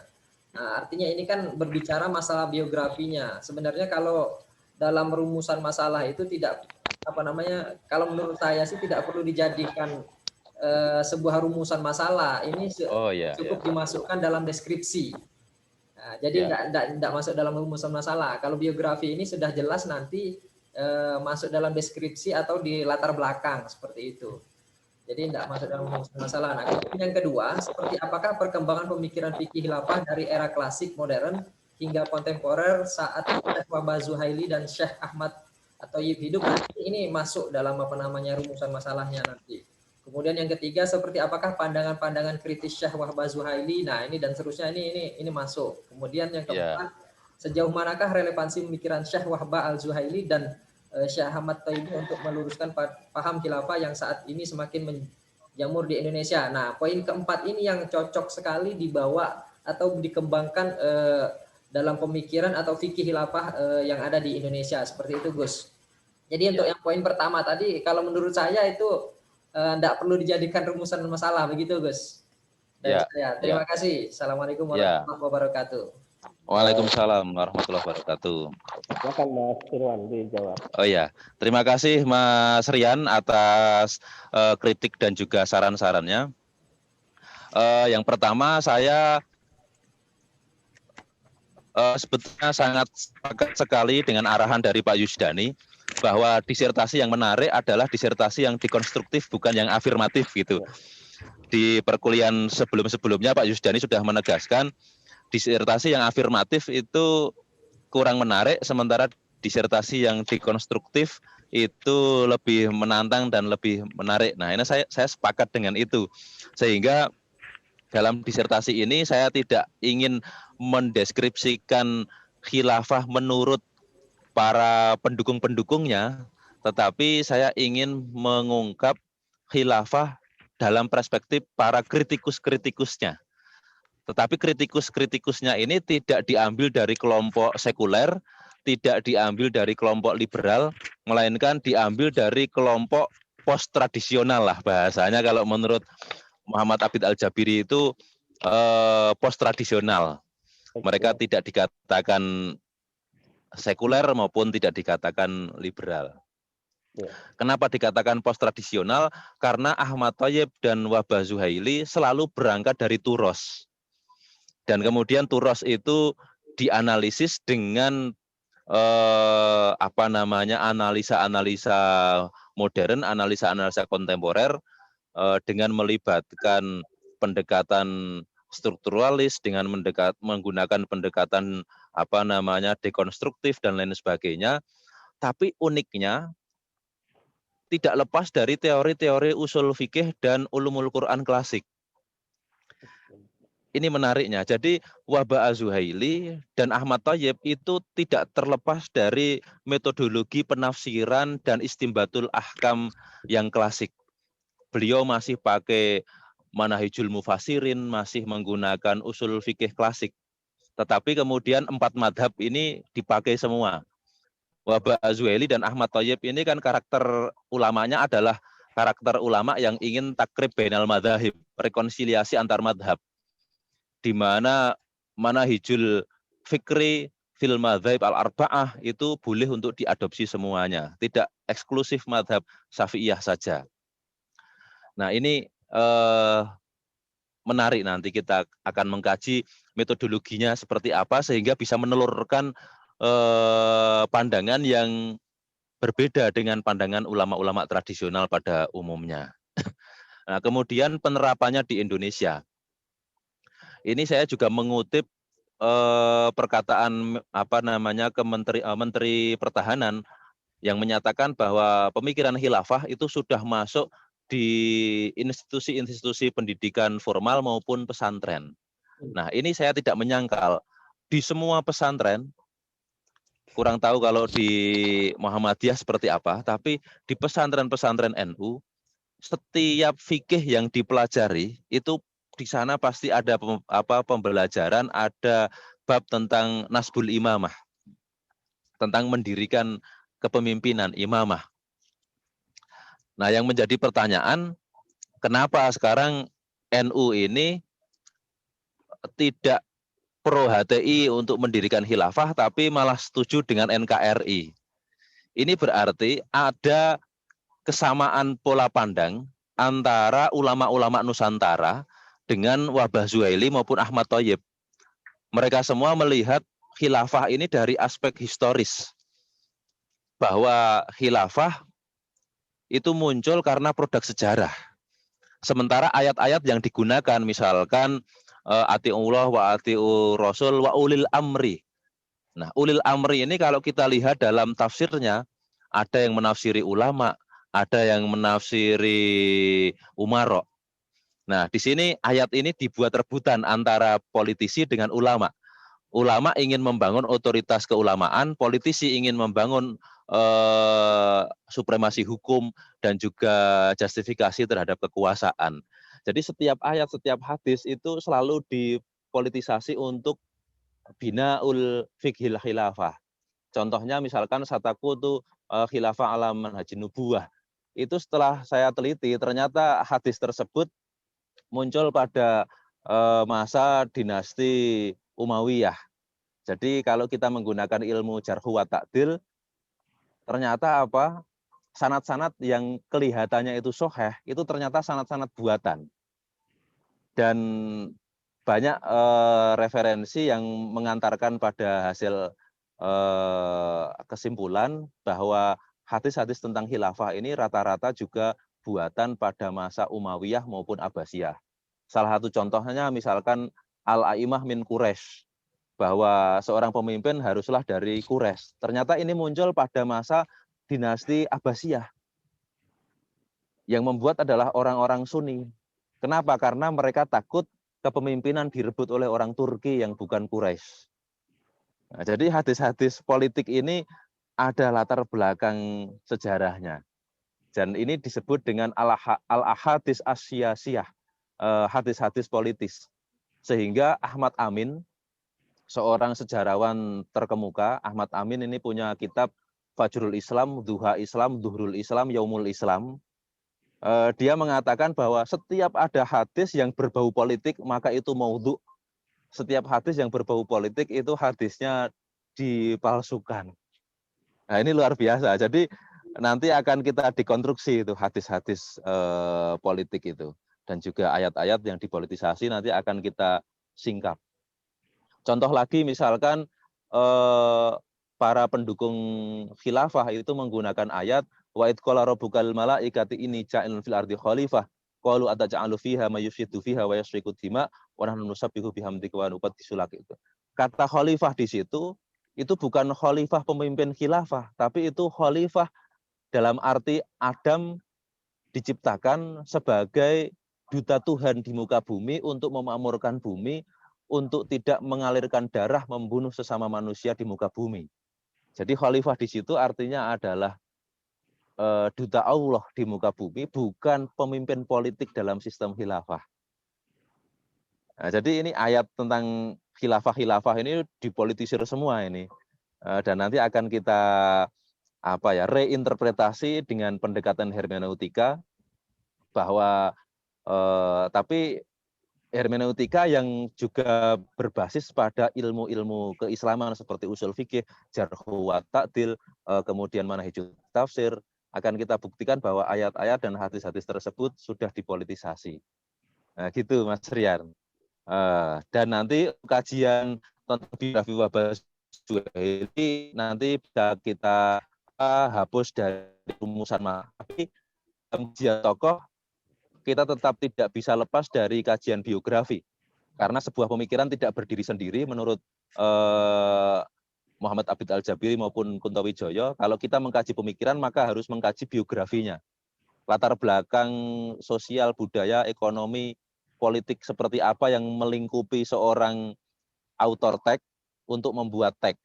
Nah, artinya ini kan berbicara masalah biografinya. Sebenarnya kalau dalam rumusan masalah itu tidak kalau menurut saya sih tidak perlu dijadikan sebuah rumusan masalah. Ini cukup dimasukkan dalam deskripsi. Nah, jadi tidak masuk dalam rumusan masalah. Kalau biografi ini sudah jelas nanti masuk dalam deskripsi atau di latar belakang seperti itu. Jadi tidak masuk dalam rumusan masalah. Nah, yang kedua, seperti apakah perkembangan pemikiran fikih khilafah dari era klasik modern hingga kontemporer saat Syekh Wahbah Zuhaili dan Syekh Ahmad At-Thayyib hidup, nanti ini masuk dalam rumusan masalahnya nanti. Kemudian yang ketiga, seperti apakah pandangan-pandangan kritis Syekh Wahbah Zuhaili, nah ini dan seterusnya ini masuk. Kemudian yang keempat, sejauh manakah relevansi pemikiran Syekh Wahbah Al-Zuhaili dan Syekh Ahmad Thayyib untuk meluruskan paham khilafah yang saat ini semakin menjamur di Indonesia. Nah, poin keempat ini yang cocok sekali dibawa atau dikembangkan dalam pemikiran atau fikih khilafah yang ada di Indonesia, seperti itu, Gus. Jadi untuk yang poin pertama tadi, kalau menurut saya itu tidak perlu dijadikan rumusan masalah, begitu, Gus. Dari saya. Terima kasih. Assalamualaikum warahmatullahi wabarakatuh. Waalaikumsalam warahmatullahi wabarakatuh. Silakan Mas Irwan dijawab. Oh ya, terima kasih Mas Rian atas kritik dan juga saran-sarannya. Yang pertama, saya sebetulnya sangat sepakat sekali dengan arahan dari Pak Yusdani bahwa disertasi yang menarik adalah disertasi yang dekonstruktif, bukan yang afirmatif gitu. Di perkuliahan sebelum-sebelumnya Pak Yusdani sudah menegaskan disertasi yang afirmatif itu kurang menarik, sementara disertasi yang dekonstruktif itu lebih menantang dan lebih menarik. Nah, ini saya sepakat dengan itu. Sehingga dalam disertasi ini saya tidak ingin mendeskripsikan khilafah menurut para pendukung-pendukungnya, tetapi saya ingin mengungkap khilafah dalam perspektif para kritikus-kritikusnya. Tetapi kritikus-kritikusnya ini tidak diambil dari kelompok sekuler, tidak diambil dari kelompok liberal, melainkan diambil dari kelompok post-tradisional lah bahasanya. Kalau menurut Muhammad Abid Al-Jabiri itu post-tradisional. Mereka tidak dikatakan sekuler maupun tidak dikatakan liberal. Kenapa dikatakan post-tradisional? Karena Ahmad Thayyib dan Wahbah Zuhaili selalu berangkat dari Turos. Dan kemudian Turos itu dianalisis dengan analisa-analisa modern, analisa-analisa kontemporer dengan melibatkan pendekatan strukturalis, dengan menggunakan pendekatan dekonstruktif dan lain sebagainya. Tapi uniknya tidak lepas dari teori-teori usul fikih dan ulumul Quran klasik. Ini menariknya. Jadi Wahbah Az-Zuhaili dan Ahmad Thayyib itu tidak terlepas dari metodologi penafsiran dan istimbatul ahkam yang klasik. Beliau masih pakai manahijul mufassirin, masih menggunakan usul fikih klasik. Tetapi kemudian 4 madhab ini dipakai semua. Wahbah Az-Zuhaili dan Ahmad Thayyib ini kan karakter ulamanya adalah karakter ulama yang ingin takrib bainal madzhab, rekonsiliasi antar madhab, di mana manahijul fikri fil madzhab al-arba'ah itu boleh untuk diadopsi semuanya, tidak eksklusif madhab Syafi'iyah saja. Nah ini menarik, nanti kita akan mengkaji metodologinya seperti apa sehingga bisa menelurkan pandangan yang berbeda dengan pandangan ulama-ulama tradisional pada umumnya. Nah, kemudian penerapannya di Indonesia. Ini saya juga mengutip perkataan Menteri Pertahanan yang menyatakan bahwa pemikiran khilafah itu sudah masuk di institusi-institusi pendidikan formal maupun pesantren. Nah, ini saya tidak menyangkal di semua pesantren, kurang tahu kalau di Muhammadiyah seperti apa, tapi di pesantren-pesantren NU, setiap fikih yang dipelajari itu di sana pasti ada pembelajaran, ada bab tentang nasbul imamah, tentang mendirikan kepemimpinan imamah. Nah, yang menjadi pertanyaan, kenapa sekarang NU ini tidak pro HTI untuk mendirikan khilafah, tapi malah setuju dengan NKRI? Ini berarti ada kesamaan pola pandang antara ulama-ulama Nusantara dengan Wahbah Zuhaili maupun Ahmad Thayyib. Mereka semua melihat khilafah ini dari aspek historis, bahwa khilafah itu muncul karena produk sejarah. Sementara ayat-ayat yang digunakan, misalkan ati'ullah wa ati'ur rasul wa ulil amri. Nah, ulil amri ini kalau kita lihat dalam tafsirnya, ada yang menafsiri ulama, ada yang menafsiri umaro. Nah, di sini ayat ini dibuat rebutan antara politisi dengan ulama. Ulama ingin membangun otoritas keulamaan, politisi ingin membangun supremasi hukum dan juga justifikasi terhadap kekuasaan. Jadi setiap ayat, setiap hadis itu selalu dipolitisasi untuk binaul fiqhil khilafah. Contohnya misalkan sataku itu khilafah ala manhajin nubuwah. Itu setelah saya teliti, ternyata hadis tersebut muncul pada masa dinasti Umayyah. Jadi kalau kita menggunakan ilmu jarhu wa ta'dil, ternyata sanad-sanad yang kelihatannya itu sahih, itu ternyata sanad-sanad buatan. Dan banyak referensi yang mengantarkan pada hasil kesimpulan bahwa hadis-hadis tentang khilafah ini rata-rata juga buatan pada masa Umayyah maupun Abbasiyah. Salah satu contohnya misalkan Al-A'imah min Quraisy, bahwa seorang pemimpin haruslah dari Quraisy. Ternyata ini muncul pada masa dinasti Abbasiyah. Yang membuat adalah orang-orang Sunni. Kenapa? Karena mereka takut kepemimpinan direbut oleh orang Turki yang bukan Quraisy. Nah, jadi hadis-hadis politik ini ada latar belakang sejarahnya. Dan ini disebut dengan al-ahadis as-siyasiyah, hadis-hadis politis. Sehingga Ahmad Amin, seorang sejarawan terkemuka, Ahmad Amin ini punya kitab Fajrul Islam, Duha Islam, Duhrul Islam, Yaumul Islam. Dia mengatakan bahwa setiap ada hadis yang berbau politik, maka itu maudhu. Setiap hadis yang berbau politik itu hadisnya dipalsukan. Nah, ini luar biasa. Jadi nanti akan kita dekonstruksi itu hadis-hadis politik itu. Dan juga ayat-ayat yang dipolitisasi nanti akan kita singkap. Contoh lagi misalkan para pendukung khilafah itu menggunakan ayat wa id qala rabbukal malaikati inni ja'ilun fil ardi khalifah qalu ataj'alu fiha may yufsidu fiha wa yasfiku dima wa nahnu nusabbihu bihamdika wa nuqaddisu lak itu. Kata khalifah di situ itu bukan khalifah pemimpin khilafah, tapi itu khalifah dalam arti Adam diciptakan sebagai duta Tuhan di muka bumi untuk memakmurkan bumi, untuk tidak mengalirkan darah membunuh sesama manusia di muka bumi. Jadi khalifah di situ artinya adalah duta Allah di muka bumi, bukan pemimpin politik dalam sistem khilafah. Nah, jadi ini ayat tentang khilafah ini dipolitisir semua ini, dan nanti akan kita reinterpretasi dengan pendekatan hermeneutika, bahwa tapi hermeneutika yang juga berbasis pada ilmu-ilmu keislaman seperti usul fikih, jarhu wa ta'dil, kemudian manhajut tafsir, akan kita buktikan bahwa ayat-ayat dan hadis-hadis tersebut sudah dipolitisasi. Nah, gitu Mas Rian. Dan nanti kajian tentang biografi Wahbah Zuhaili nanti bisa kita hapus dari rumusan, tapi kajian tokoh kita tetap tidak bisa lepas dari kajian biografi, karena sebuah pemikiran tidak berdiri sendiri menurut Muhammad Abid Al-Jabiri maupun Kunto Wijoyo. Kalau kita mengkaji pemikiran maka harus mengkaji biografinya, latar belakang sosial, budaya, ekonomi, politik seperti apa yang melingkupi seorang autor teks untuk membuat teks.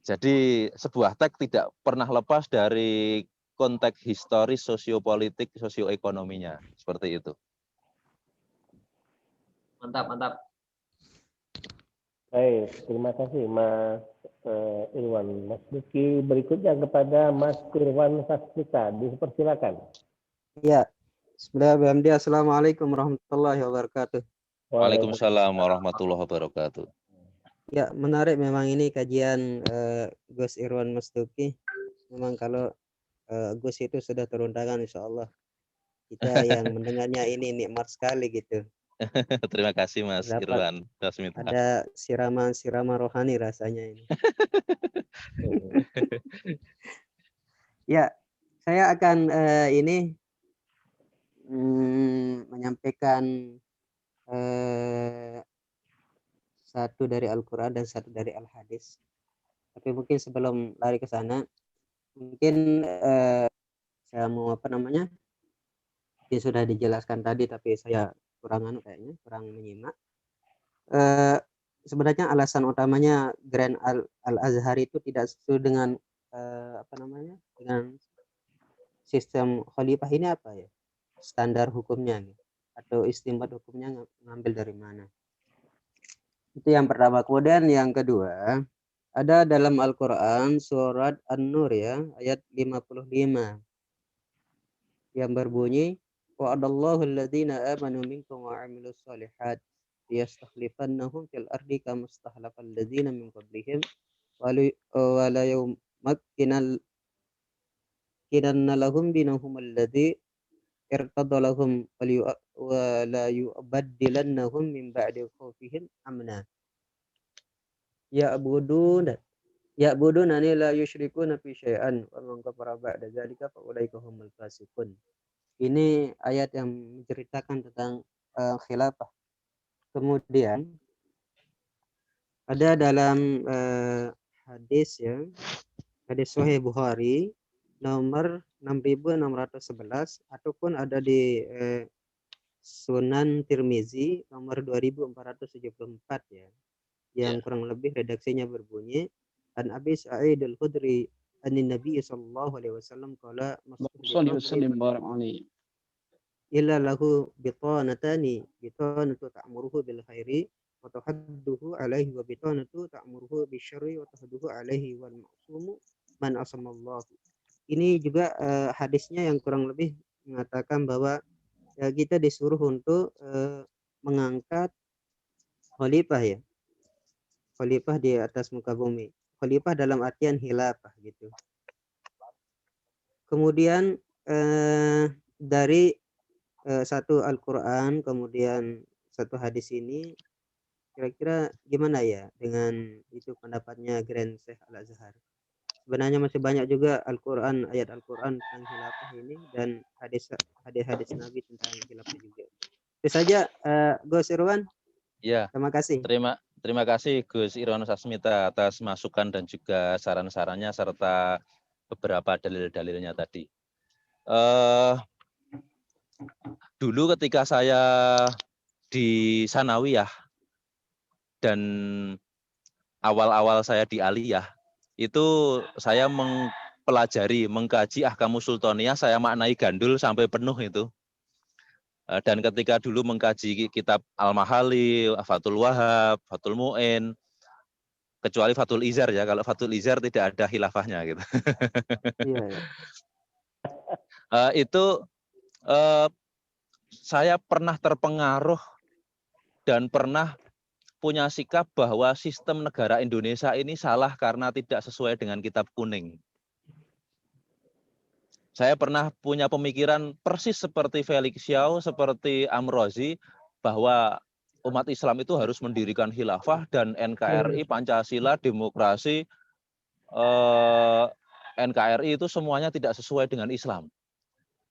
Jadi sebuah teks tidak pernah lepas dari konteks historis, sosiopolitik, sosioekonominya, seperti itu. Mantap. Baik, terima kasih Mas Irwan. Mas Duki, berikutnya kepada Mas Irwan Sasmita, dipersilakan. Ya. Bismillahirrahmanirrahim. Assalamualaikum warahmatullahi wabarakatuh. Waalaikumsalam warahmatullahi wabarakatuh. Ya, menarik memang ini kajian Gus Irwan Masduki. Memang kalau Gus itu sudah turun tangan, insya Allah kita yang mendengarnya ini nikmat sekali gitu. Terima kasih Mas Irwan Sasmita. Ada siraman rohani rasanya ini. Ya, saya akan menyampaikan satu dari Al-Quran dan satu dari Al-Hadis. Tapi mungkin sebelum lari ke sana, mungkin saya mau ini sudah dijelaskan tadi, tapi saya kurang menyimak. Sebenarnya alasan utamanya Grand Al-Azhar itu tidak sesuai dengan dengan sistem khalifah ini apa ya? Standar hukumnya atau istimbat hukumnya ngambil dari mana? Itu yang pertama. Kemudian yang kedua, ada dalam Al-Quran surat An-Nur ya, ayat 55 yang berbunyi wa'adallahu alladhina amanu minkum wa 'amilus shalihat liyastakhlifannahum fil ardi kama istakhlafal ladzina min qablihim wa la yumakkinanna lahum dinahum alladzi irtada lahum wa la yubaddilannahum min ba'di khawfihim amna ya'buduna la yusyrikuna fi syai'an wa man kafara ba'da dzalika fa ulaika humul fasiqun. Ini ayat yang menceritakan tentang khilafah. Kemudian ada dalam hadis ya, hadis Sahih Bukhari nomor 6611 ataupun ada di Sunan Tirmizi nomor 2474 ya. Yang kurang lebih redaksinya berbunyi an Abi Sa'id Al-Khudri anin Nabi sallallahu alaihi wasallam qala illa lahu bitanatani bitanatu ta'muruhu bil khairi wa tahadduhu alaihi wa bitanatu ta'muruhu bisyarri wa tahadduhu alaihi wal ma'sumu man asamallahu. Ini juga hadisnya yang kurang lebih mengatakan bahwa kita disuruh untuk mengangkat khalifah ya. Khalifah di atas muka bumi. Khalifah dalam artian khilafah gitu. Kemudian dari satu Al-Quran, kemudian satu hadis ini, kira-kira gimana ya dengan itu pendapatnya Grand Sheikh Al-Azhar? sebenarnya masih banyak juga Al-Quran, ayat Al-Quran tentang khilafah ini dan hadis-hadis Nabi tentang khilafah juga. Itu saja, Gus Irwan. Ya, Terima kasih. terima kasih Gus Irwan Sasmita atas masukan dan juga saran-sarannya serta beberapa dalil-dalilnya tadi. Dulu ketika saya di Sanawiyah dan awal-awal saya di Aliyah, itu saya mengkaji Ahkamus Sultaniyah, saya maknai gandul sampai penuh itu. Dan ketika dulu mengkaji kitab Al-Mahali, Fathul Wahab, Fathul Mu'in, kecuali Fathul Izar ya, kalau Fathul Izar tidak ada khilafahnya gitu. Iya, ya. Itu saya pernah terpengaruh dan pernah punya sikap bahwa sistem negara Indonesia ini salah karena tidak sesuai dengan kitab kuning. Saya pernah punya pemikiran persis seperti Felix Xiao, seperti Amrozi, bahwa umat Islam itu harus mendirikan khilafah dan NKRI, Pancasila, demokrasi, NKRI itu semuanya tidak sesuai dengan Islam.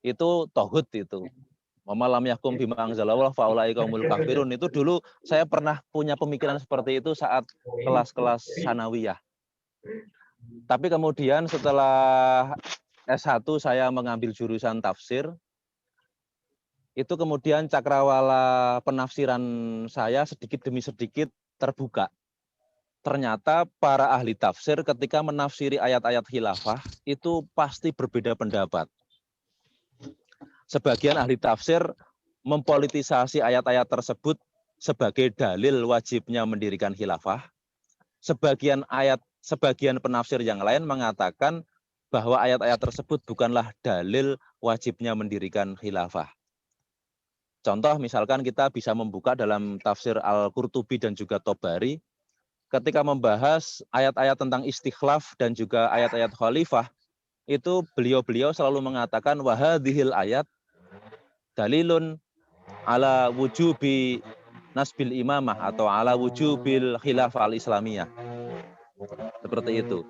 Itu tauhid itu. Mamalam yakum bima anzalallah faulaika humul kafirun. Itu dulu saya pernah punya pemikiran seperti itu saat kelas-kelas sanawiyah. Tapi kemudian setelah S1 saya mengambil jurusan tafsir. Itu kemudian cakrawala penafsiran saya sedikit demi sedikit terbuka. Ternyata para ahli tafsir ketika menafsiri ayat-ayat khilafah itu pasti berbeda pendapat. Sebagian ahli tafsir mempolitisasi ayat-ayat tersebut sebagai dalil wajibnya mendirikan khilafah. Sebagian penafsir yang lain mengatakan bahwa ayat-ayat tersebut bukanlah dalil wajibnya mendirikan khilafah. Contoh misalkan kita bisa membuka dalam tafsir Al-Qurtubi dan juga Tobari, ketika membahas ayat-ayat tentang istikhlaf dan juga ayat-ayat khalifah, itu beliau-beliau selalu mengatakan wahadhil ayat dalilun ala wujubi nasbil imamah atau ala wujubil khilafah al-islamiyah. Seperti itu.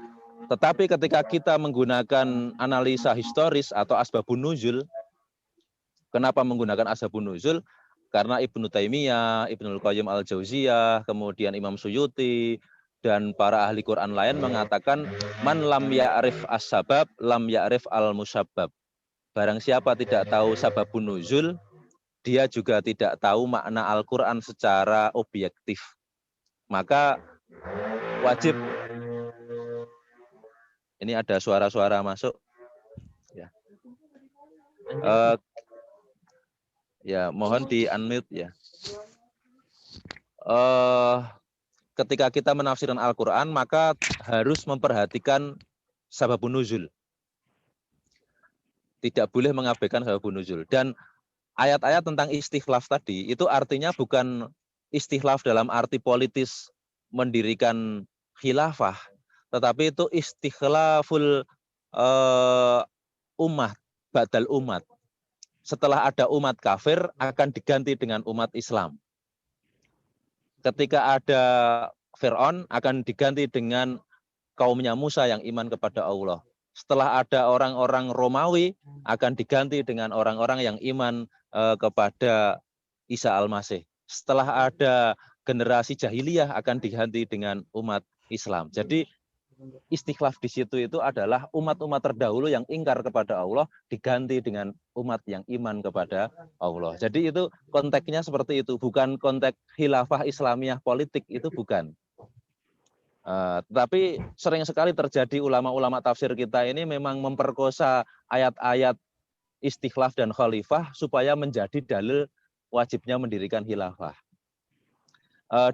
Tetapi ketika kita menggunakan analisa historis atau asbabun nuzul, kenapa menggunakan asbabun nuzul? Karena Ibnu Taimiyah, Ibnul Qayyim al-Jauziyah, kemudian Imam Suyuti, dan para ahli Quran lain mengatakan man lam ya'rif as-sabab lam ya'rif al-musabbab. Barang siapa tidak tahu sababun nuzul, dia juga tidak tahu makna Al-Quran secara objektif. Maka wajib, ini ada suara-suara masuk. Ya, ya mohon di-unmute ya. Ketika kita menafsirkan Al-Quran, maka harus memperhatikan sababun nuzul. Tidak boleh mengabaikan sababun nuzul. Dan ayat-ayat tentang istikhlaf tadi, itu artinya bukan istikhlaf dalam arti politis mendirikan khilafah, tetapi itu istikhlaful umat, badal umat. Setelah ada umat kafir, akan diganti dengan umat Islam. Ketika ada Fir'aun, akan diganti dengan kaumnya Musa yang iman kepada Allah. Setelah ada orang-orang Romawi, akan diganti dengan orang-orang yang iman kepada Isa al-Masih. Setelah ada generasi jahiliyah, akan diganti dengan umat Islam. Jadi istikhlaf di situ itu adalah umat-umat terdahulu yang ingkar kepada Allah diganti dengan umat yang iman kepada Allah. Jadi itu konteksnya seperti itu, bukan konteks khilafah Islamiyah politik, itu bukan. Tapi sering sekali terjadi ulama-ulama tafsir kita ini memang memperkosa ayat-ayat istikhlaf dan khalifah supaya menjadi dalil wajibnya mendirikan khilafah.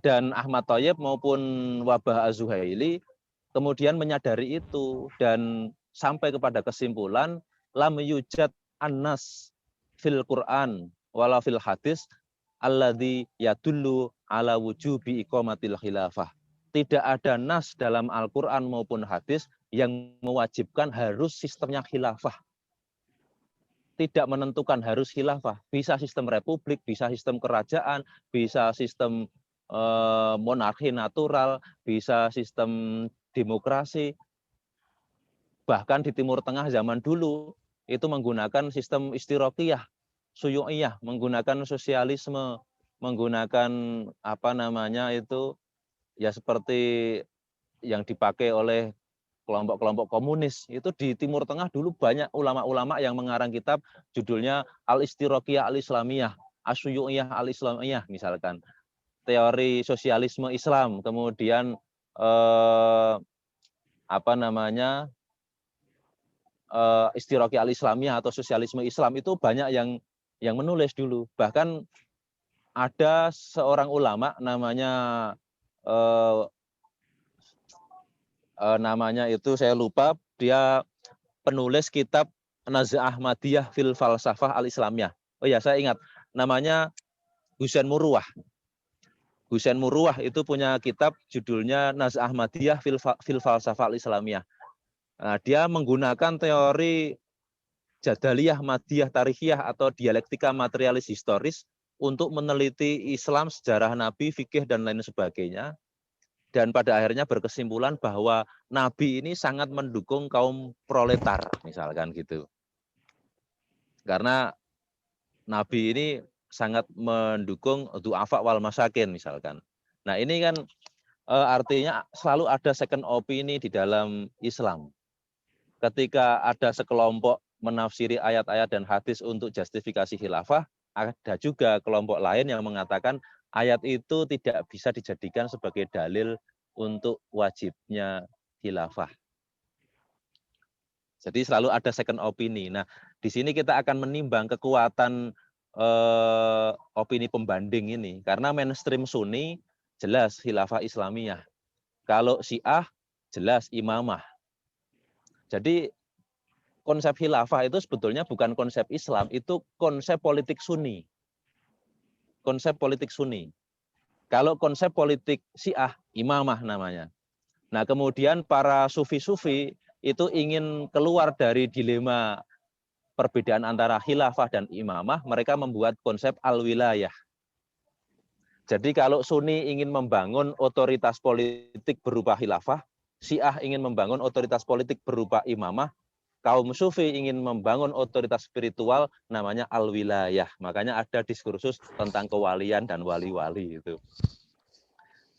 Dan Ahmad Thayyib maupun Wabah Az-Zuhaili kemudian menyadari itu dan sampai kepada kesimpulan lam yujad annas fil Quran wala fil hadis alladzi yadullu ala wujubi iqamatil khilafah. Tidak ada nas dalam Al-Quran maupun hadis yang mewajibkan harus sistemnya khilafah. Tidak menentukan harus khilafah. Bisa sistem republik, bisa sistem kerajaan, bisa sistem monarki natural, bisa sistem demokrasi. Bahkan di Timur Tengah zaman dulu itu menggunakan sistem istirokiyah, suyu'iyah, menggunakan sosialisme, menggunakan apa namanya itu ya seperti yang dipakai oleh kelompok-kelompok komunis. Itu di Timur Tengah dulu banyak ulama-ulama yang mengarang kitab judulnya Al-Istirokiyah Al-Islamiyah, Asyuyu'iyah Al-Islamiyah misalkan. Teori sosialisme Islam, kemudian apa namanya Istirokiyah Al-Islamiyah atau sosialisme Islam itu banyak yang menulis dulu. Bahkan ada seorang ulama namanya itu saya lupa, dia penulis kitab Naz'ah Ahmadiyah fil Falsafah Al-Islamiyah. Oh ya, saya ingat namanya Husain Murwah. Husain Murwah itu punya kitab judulnya Naz'ah Ahmadiyah fil Falsafah Al-Islamiyah. Nah, dia menggunakan teori Jadaliyah Madiyah Tarikhiyah atau dialektika materialis historis untuk meneliti Islam, sejarah Nabi, fikih dan lain sebagainya. Dan pada akhirnya berkesimpulan bahwa Nabi ini sangat mendukung kaum proletar, misalkan gitu. Karena Nabi ini sangat mendukung du'afa wal masakin, misalkan. Nah ini kan artinya selalu ada second opini di dalam Islam. Ketika ada sekelompok menafsiri ayat-ayat dan hadis untuk justifikasi khilafah, ada juga kelompok lain yang mengatakan ayat itu tidak bisa dijadikan sebagai dalil untuk wajibnya khilafah. Jadi selalu ada second opini. Nah, di sini kita akan menimbang kekuatan opini pembanding ini. Karena mainstream Sunni jelas khilafah Islamiyah. Kalau Syiah jelas imamah. Jadi konsep khilafah itu sebetulnya bukan konsep Islam, itu konsep politik Sunni. Konsep politik Sunni. Kalau konsep politik Syiah, imamah namanya. Nah, kemudian para sufi-sufi itu ingin keluar dari dilema perbedaan antara khilafah dan imamah, mereka membuat konsep al-wilayah. Jadi kalau Sunni ingin membangun otoritas politik berupa khilafah, Syiah ingin membangun otoritas politik berupa imamah, kaum sufi ingin membangun otoritas spiritual namanya al-wilayah. Makanya ada diskursus tentang kewalian dan wali-wali itu.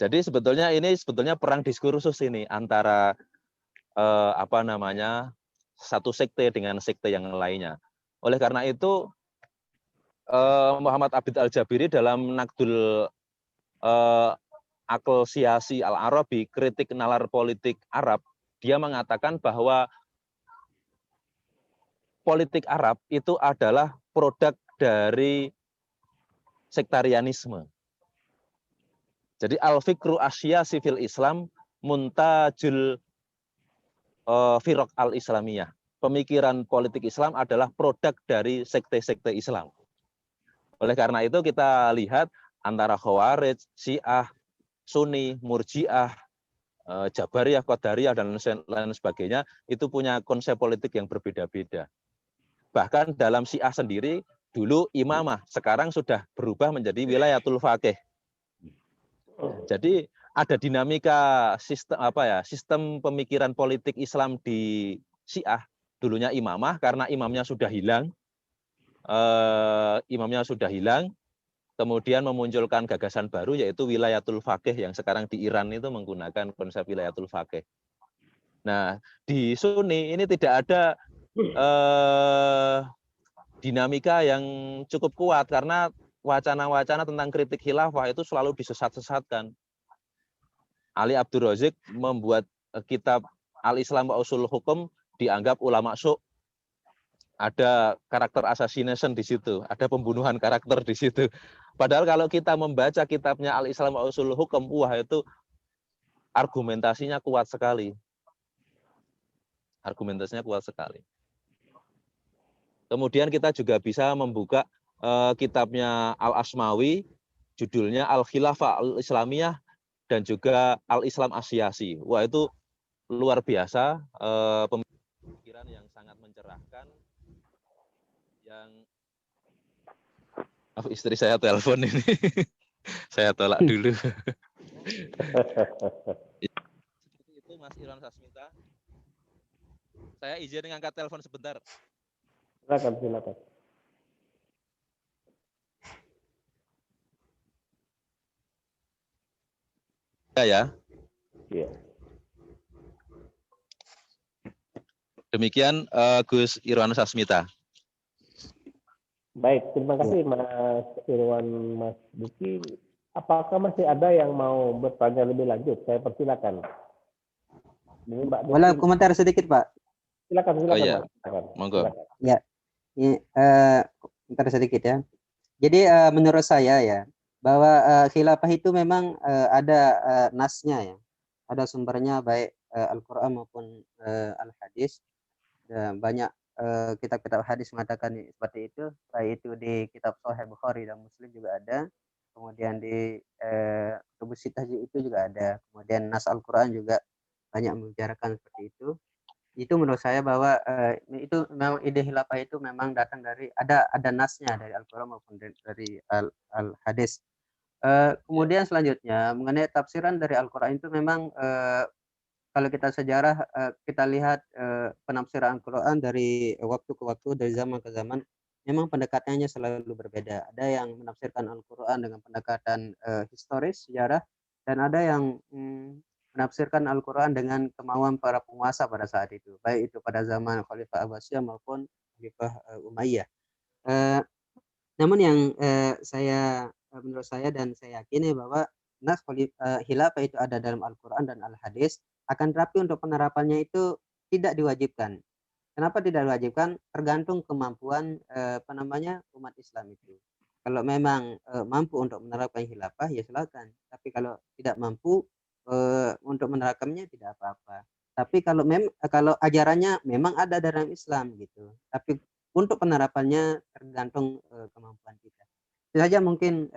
Jadi sebetulnya ini perang diskursus ini antara satu sekte dengan sekte yang lainnya. Oleh karena itu Muhammad Abid Al-Jabiri dalam Naqdul Aql Siyasi Al-Arabi, kritik nalar politik Arab, dia mengatakan bahwa politik Arab itu adalah produk dari sektarianisme. Jadi al-fikru asya sivil Islam muntajul firaq al-islamiyah. Pemikiran politik Islam adalah produk dari sekte-sekte Islam. Oleh karena itu kita lihat antara Khawarij, Syiah, Sunni, Murji'ah, Jabariyah, Qadariyah, dan lain sebagainya, itu punya konsep politik yang berbeda-beda. Bahkan dalam Syiah sendiri, dulu imamah, sekarang sudah berubah menjadi wilayatul faqih. Jadi ada dinamika sistem pemikiran politik Islam di Syiah, dulunya imamah, karena imamnya sudah hilang, kemudian memunculkan gagasan baru yaitu wilayatul faqih yang sekarang di Iran itu menggunakan konsep wilayatul faqih. Nah, di Sunni ini tidak ada dinamika yang cukup kuat karena wacana-wacana tentang kritik khilafah itu selalu disesat-sesatkan. Ali Abdul Razik membuat kitab Al-Islam wa Usul Hukum, dianggap ulama su'. Ada karakter assassination di situ, ada pembunuhan karakter di situ. Padahal kalau kita membaca kitabnya Al-Islam wa Usul Hukum, wah itu argumentasinya kuat sekali. Argumentasinya kuat sekali. Kemudian kita juga bisa membuka kitabnya Al-Asmawi, judulnya Al-Khilafah Al-Islamiyah dan juga Al-Islam Asyasi. Wah itu luar biasa, pemikiran yang sangat mencerahkan. Yang istri saya telepon ini, saya tolak dulu. Seperti itu Mas Irwan Sasmita. Saya izin ngangkat telepon sebentar. Silakan, silakan. Ya. Iya. Demikian Gus Irwan Sasmita. Baik, terima kasih Mas Irwan, Mas Duki. Apakah masih ada yang mau bertanya lebih lanjut? Saya persilakan. Ini Mbak Duki. Boleh komentar sedikit, Pak? Silakan, Oh iya, Mas. Silakan. monggo. Silakan. Ya, ini komentar sedikit ya. Jadi menurut saya ya, bahwa khilafah itu memang ada nasnya ya, ada sumbernya baik Al-Quran maupun Al-Hadis. Banyak kitab-kitab hadis mengatakan seperti itu, baik itu di kitab Sahih Bukhari dan Muslim juga ada, kemudian di Kutubus Sittah itu juga ada, kemudian nas Al-Quran juga banyak membicarakan seperti itu. Itu menurut saya bahwa itu memang ide khilafah itu memang datang dari ada nasnya dari Al-Quran maupun dari Al-Hadis. Kemudian selanjutnya mengenai tafsiran dari Al-Quran itu memang kalau kita sejarah kita lihat penafsiran Al-Quran dari waktu ke waktu, dari zaman ke zaman, memang pendekatannya selalu berbeda. Ada yang menafsirkan Al-Quran dengan pendekatan historis, sejarah, dan ada yang menafsirkan Al-Quran dengan kemauan para penguasa pada saat itu, baik itu pada zaman Khalifah Abbasiyah maupun Khalifah Umayyah. Namun yang menurut saya dan saya yakini bahwa nas khilafah itu ada dalam Al-Quran dan Al-Hadis, akan tetapi untuk penerapannya itu tidak diwajibkan. Kenapa tidak diwajibkan? Tergantung kemampuan umat Islam itu. Kalau memang mampu untuk menerapkan khilafah, ya silakan. Tapi kalau tidak mampu untuk menerapkannya, tidak apa-apa. Tapi kalau ajarannya memang ada dalam Islam gitu, tapi untuk penerapannya tergantung kemampuan kita. Itu saja mungkin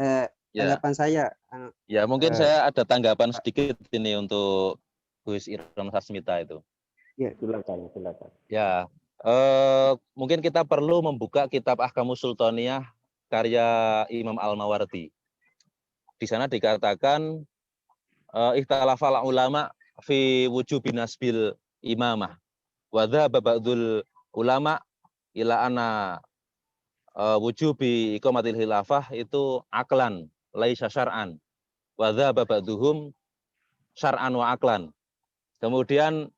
tanggapan saya. Ya, mungkin saya ada tanggapan sedikit ini untuk Gus Irwan Sasmita itu. Ya, silakan, silakan. Ya, mungkin kita perlu membuka kitab Ahkamus Sultaniyah karya Imam Al-Mawardi. Di sana dikatakan ikhtalafal ulama fi wujubi nasbil imamah. Wa dzahaba ba'dul ulama ila anna wujubi iqamatil khilafah itu aklan laisa syar'an. Wa dzahaba ba'duhum syar'an wa aklan. Kemudian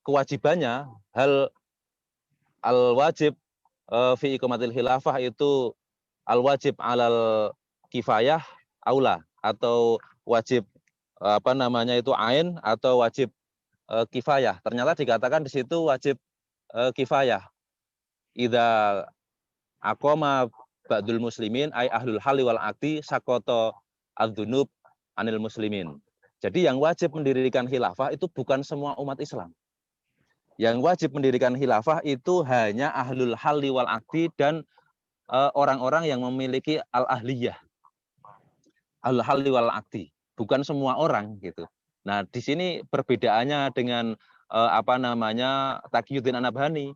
kewajibannya hal al-wajib fi iqamatil khilafah itu al-wajib alal kifayah aula, atau wajib itu ain atau wajib kifayah. Ternyata dikatakan di situ wajib kifayah. Idza aqama ba'dul muslimin ay ahlul hali wal aqdi sakoto adzunub anil muslimin. Jadi yang wajib mendirikan khilafah itu bukan semua umat Islam. Yang wajib mendirikan khilafah itu hanya ahlul hali wal aqdi dan orang-orang yang memiliki al-ahliyah. Ahlul hali wal aqdi, bukan semua orang gitu. Nah, di sini perbedaannya dengan Taqiyuddin An-Nabhani.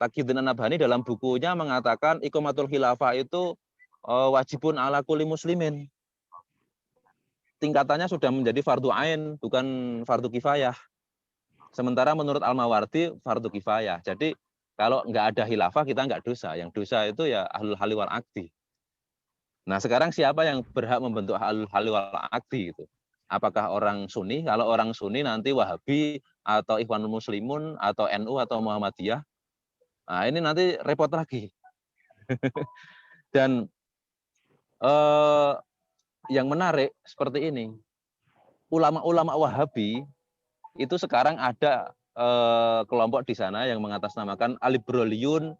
Taqiyuddin An-Nabhani dalam bukunya mengatakan iqamatul khilafah itu wajibun ala kulli muslimin. Tingkatannya sudah menjadi fardu ain, bukan fardu kifayah. Sementara menurut Al-Mawardi fardu kifayah. Jadi kalau nggak ada khilafah kita nggak dosa. Yang dosa itu ya ahlul hali wal aqdi. Nah, sekarang siapa yang berhak membentuk ahlul hali wal aqdi itu? Apakah orang Sunni? Kalau orang Sunni nanti Wahabi atau Ikhwanul Muslimun atau NU atau Muhammadiyah. Nah, ini nanti repot lagi. Dan yang menarik seperti ini, ulama-ulama Wahabi itu sekarang ada kelompok di sana yang mengatasnamakan Alibroliyun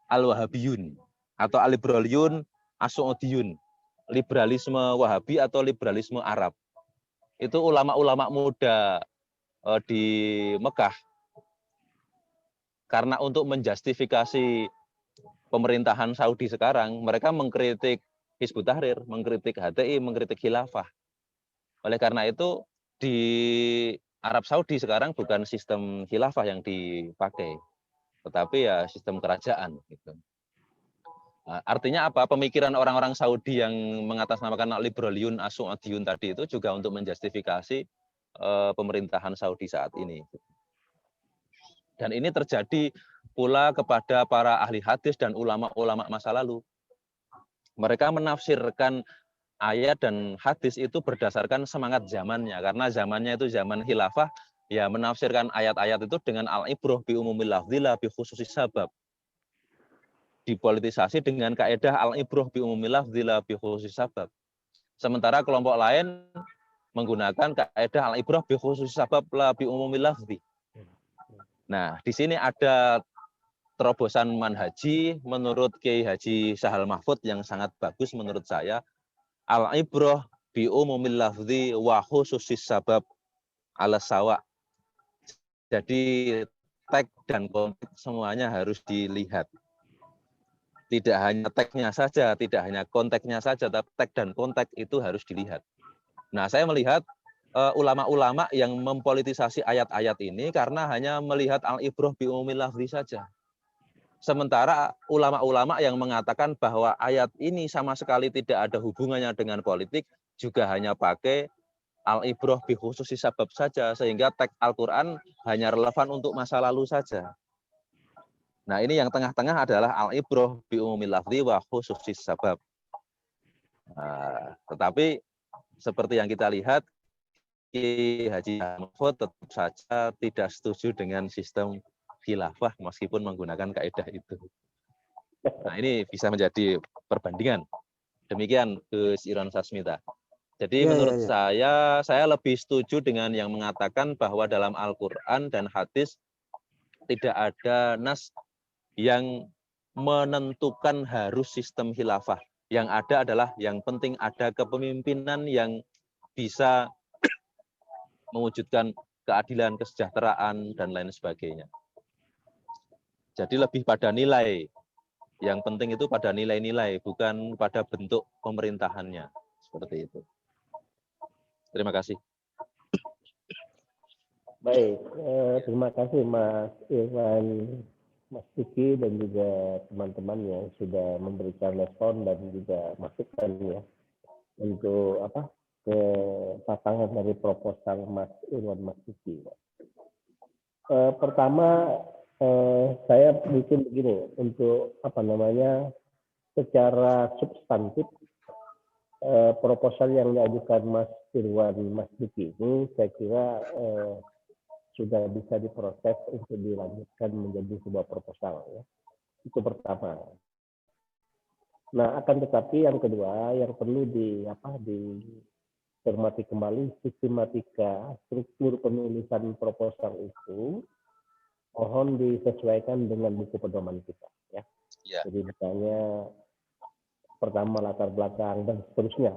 Al-Wahabiyun atau Alibroliyun As-Suudiyun, liberalisme Wahabi atau liberalisme Arab. Itu ulama-ulama muda di Mekah, karena untuk menjustifikasi pemerintahan Saudi sekarang, mereka mengkritik Hizbut Tahrir, mengkritik HTI, mengkritik khilafah. Oleh karena itu di Arab Saudi sekarang bukan sistem khilafah yang dipakai, tetapi ya sistem kerajaan. Gitu. Nah, artinya apa? Pemikiran orang-orang Saudi yang mengatasnamakan liberaliyun as-suudiyun tadi itu juga untuk menjustifikasi pemerintahan Saudi saat ini. Dan ini terjadi pula kepada para ahli hadis dan ulama-ulama masa lalu. Mereka menafsirkan ayat dan hadis itu berdasarkan semangat zamannya. Karena zamannya itu zaman khilafah, ya menafsirkan ayat-ayat itu dengan al-ibrah bi umumil lafzi la bi khususis sabab. Dipolitisasi dengan kaidah al-ibrah bi umumil lafzi la bi khususis sabab. Sementara kelompok lain menggunakan kaidah al-ibrah bi khususis sabab la bi umumil lafzi. Nah, di sini ada terobosan manhaji menurut Kiai Haji Sahal Mahfud yang sangat bagus menurut saya. Al-ibrah bi umumil lafzi wa khususis sabab ala sawa. Jadi teks dan konteks semuanya harus dilihat. Tidak hanya teksnya saja, tidak hanya konteksnya saja, tapi teks dan konteks itu harus dilihat. Nah, saya melihat ulama-ulama yang mempolitisasi ayat-ayat ini karena hanya melihat al-ibrah bi umumil lafzi saja. Sementara ulama-ulama yang mengatakan bahwa ayat ini sama sekali tidak ada hubungannya dengan politik juga hanya pakai al-ibrah bi khususi sabab saja, sehingga teks Al-Quran hanya relevan untuk masa lalu saja. Nah, ini yang tengah-tengah adalah al-ibrah bi umumil lafzi wa khususi sabab. Nah, tetapi seperti yang kita lihat, Ki Haji Mahfud tetap saja tidak setuju dengan sistem khilafah meskipun menggunakan kaidah itu. Nah, ini bisa menjadi perbandingan. Demikian Gus Iron Sasmita. Jadi menurut saya lebih setuju dengan yang mengatakan bahwa dalam Al-Quran dan hadis tidak ada nas yang menentukan harus sistem khilafah. Yang ada adalah yang penting ada kepemimpinan yang bisa mewujudkan keadilan, kesejahteraan, dan lain sebagainya. Jadi lebih pada nilai. Yang penting itu pada nilai-nilai, bukan pada bentuk pemerintahannya. Seperti itu. Terima kasih. Baik, terima kasih Mas Irwan, Mas Diki, dan juga teman-teman yang sudah memberikan respon dan juga masukan ya untuk ke pasangan dari proposal Mas Irwan, Mas Diki. Pertama, saya mungkin begini untuk secara substantif proposal yang diajukan Mas Irwan, Mas Diki ini saya kira sudah bisa diproses untuk dilanjutkan menjadi sebuah proposal ya. Itu pertama. Nah, akan tetapi yang kedua yang perlu dicermati kembali sistematika struktur penulisan proposal itu mohon disesuaikan dengan buku pedoman kita ya. Jadi misalnya pertama latar belakang dan seterusnya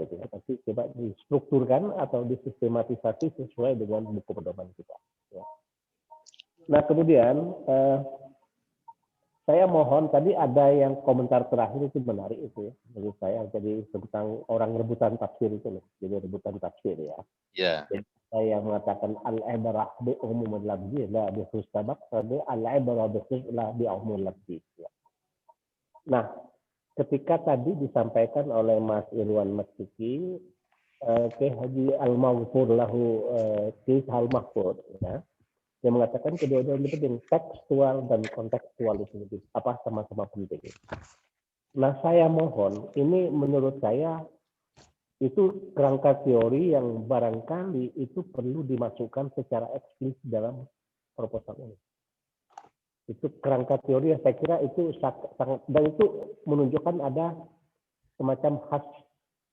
gitu ya. Tapi coba distrukturkan atau disistematisasi sesuai dengan buku pedoman kita ya. Nah, kemudian saya mohon, tadi ada yang komentar terakhir itu menarik itu ya menurut saya, jadi tentang orang rebutan tafsir itu loh. Jadi rebutan tafsir ya. Jadi saya mengatakan al-ibrah bi umumil lafzi la bi khusus sabab, al-ibrah bi khusus la bi umumil lafzi ya. Nah, ketika tadi disampaikan oleh Mas Irwan Mas Diki, Kiai Haji Al-Maghfur lahu Kiai Sahal Mahfud ya, yang mengatakan kedua-duanya penting, tekstual dan kontekstual itu sama-sama penting. Nah, saya mohon, ini menurut saya itu kerangka teori yang barangkali itu perlu dimasukkan secara eksplisit dalam proposal ini. Itu kerangka teori yang saya kira itu sangat, dan itu menunjukkan ada semacam khas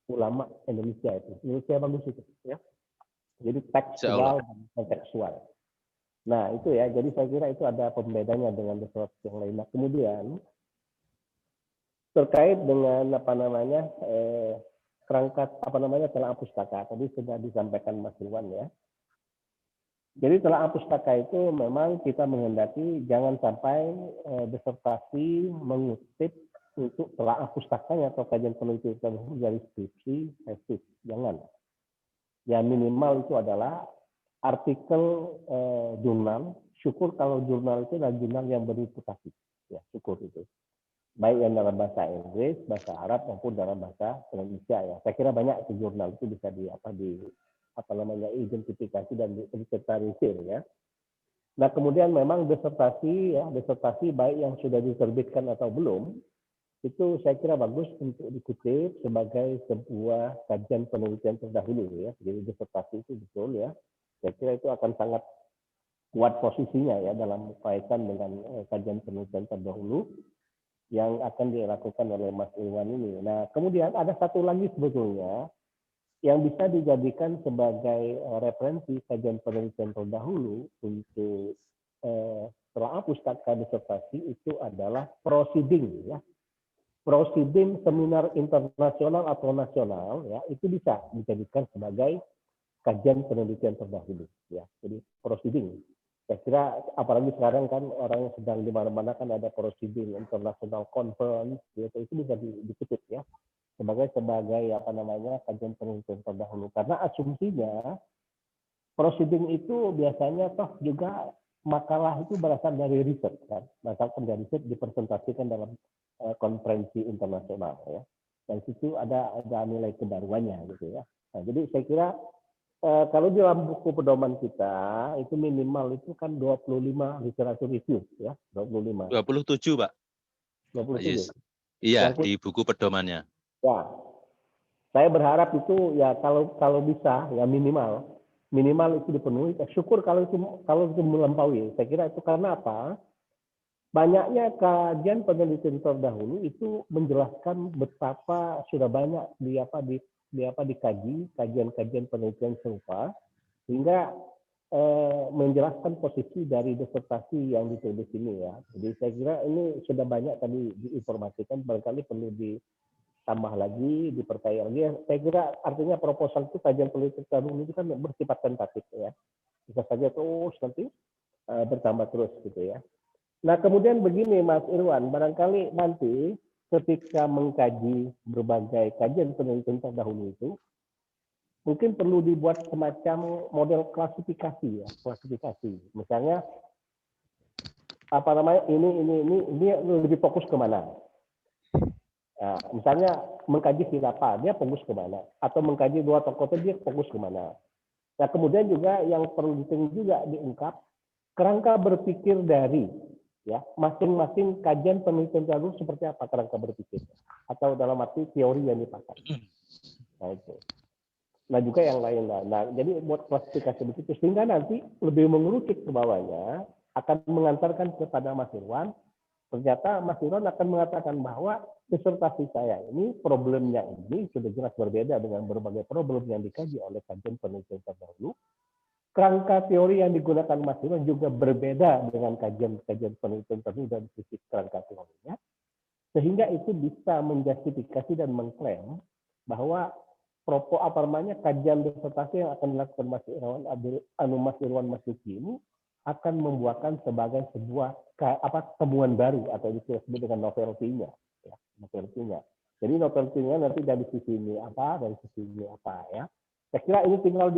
ulama Indonesia itu. Menurut saya bagus itu ya. Jadi tekstual dan kontekstual. Nah, itu ya. Jadi saya kira itu ada pembedanya dengan sesuatu yang lain. Nah, kemudian terkait dengan kerangka telaah pustaka tadi sudah disampaikan Mas Irwan ya. Jadi telaah pustaka itu memang kita menghendaki jangan sampai disertasi mengutip untuk telaah pustakanya atau kajian penelitian dari skripsi, tesis. Jangan. Ya minimal itu adalah artikel jurnal. Syukur kalau jurnal itu adalah jurnal yang berreputasi. Ya, syukur itu. Baik yang dalam bahasa Inggris, bahasa Arab maupun dalam bahasa Indonesia ya. Saya kira banyak itu jurnal itu bisa identifikasi dan diinventarisir ya. Nah, kemudian memang disertasi baik yang sudah diterbitkan atau belum, itu saya kira bagus untuk dikutip sebagai sebuah kajian penelitian terdahulu ya. Jadi disertasi itu betul ya. Saya kira itu akan sangat kuat posisinya ya dalam kaitan dengan kajian penelitian terdahulu yang akan dilakukan oleh Mas Irwan ini. Nah, kemudian ada satu lagi sebetulnya yang bisa dijadikan sebagai referensi kajian penelitian terdahulu untuk setelah pustaka disertasi itu adalah proceeding ya. Proceeding seminar internasional atau nasional ya itu bisa dijadikan sebagai kajian penelitian terdahulu ya. Jadi proceeding. Saya kira apalagi sekarang kan orang yang sedang di mana-mana kan ada proceeding international conference gitu, itu bisa dikutip ya sebagai apa namanya kajian penelitian terdahulu karena asumsinya proceeding itu biasanya toh juga makalah itu berasal dari riset kan, berdasarkan dari riset dipresentasikan dalam konferensi internasional ya, dan situ ada nilai kebaruannya gitu ya. Nah, jadi saya kira kalau di dalam buku pedoman kita itu minimal itu kan 25 literatur review ya, 25. 27, Pak. 27. Iya, Yang di buku pedomannya. Ya, saya berharap itu ya kalau bisa ya minimal itu dipenuhi. Syukur kalau itu melampaui. Saya kira itu karena apa? Banyaknya kajian penelitian terdahulu itu menjelaskan betapa sudah banyak dikaji kajian-kajian penelitian serupa sehingga menjelaskan posisi dari disertasi yang ditulis ini ya. Jadi saya kira ini sudah banyak tadi diinformasikan, barangkali perlu ditambah lagi, diperkaya lagi. Saya kira artinya proposal itu kajian penelitian terdahulu itu kan bersifat tentatif ya. Bisa saja terus nanti bertambah terus gitu ya. Nah, kemudian begini Mas Irwan, barangkali nanti ketika mengkaji berbagai kajian penelitian terdahulu itu, mungkin perlu dibuat semacam model klasifikasi ya, klasifikasi. Misalnya apa namanya ini lebih fokus kemana? Nah, misalnya mengkaji khilafah, dia fokus kemana? Atau mengkaji dua tokoh itu dia fokus kemana? Nah, kemudian juga yang perlu juga diungkap kerangka berpikir dari ya masing-masing kajian penelitian terdahulu seperti apa kerangka berpikir atau dalam arti teori yang dipakai. Nah itu. Nah juga yang lain. Nah jadi buat klasifikasi begitu sehingga nanti lebih mengerucut ke bawahnya akan mengantarkan kepada Mas Irwan. Ternyata Mas Irwan akan mengatakan bahwa disertasi saya ini problemnya ini sudah jelas berbeda dengan berbagai problem yang dikaji oleh kajian penelitian terdahulu. Kerangka teori yang digunakan Mas Irwan juga berbeda dengan kajian-kajian penelitian terdahulu dari sisi kerangka teorinya, sehingga itu bisa menjustifikasi dan mengklaim bahwa kajian disertasi yang akan dilakukan Mas Irwan Masuki ini akan membuahkan sebagai sebuah temuan baru atau disebut dengan novelty-nya, ya, novelty-nya. Jadi novelty-nya nanti dari sisi ini apa, dari sisi ini apa ya. Saya kira ini tinggal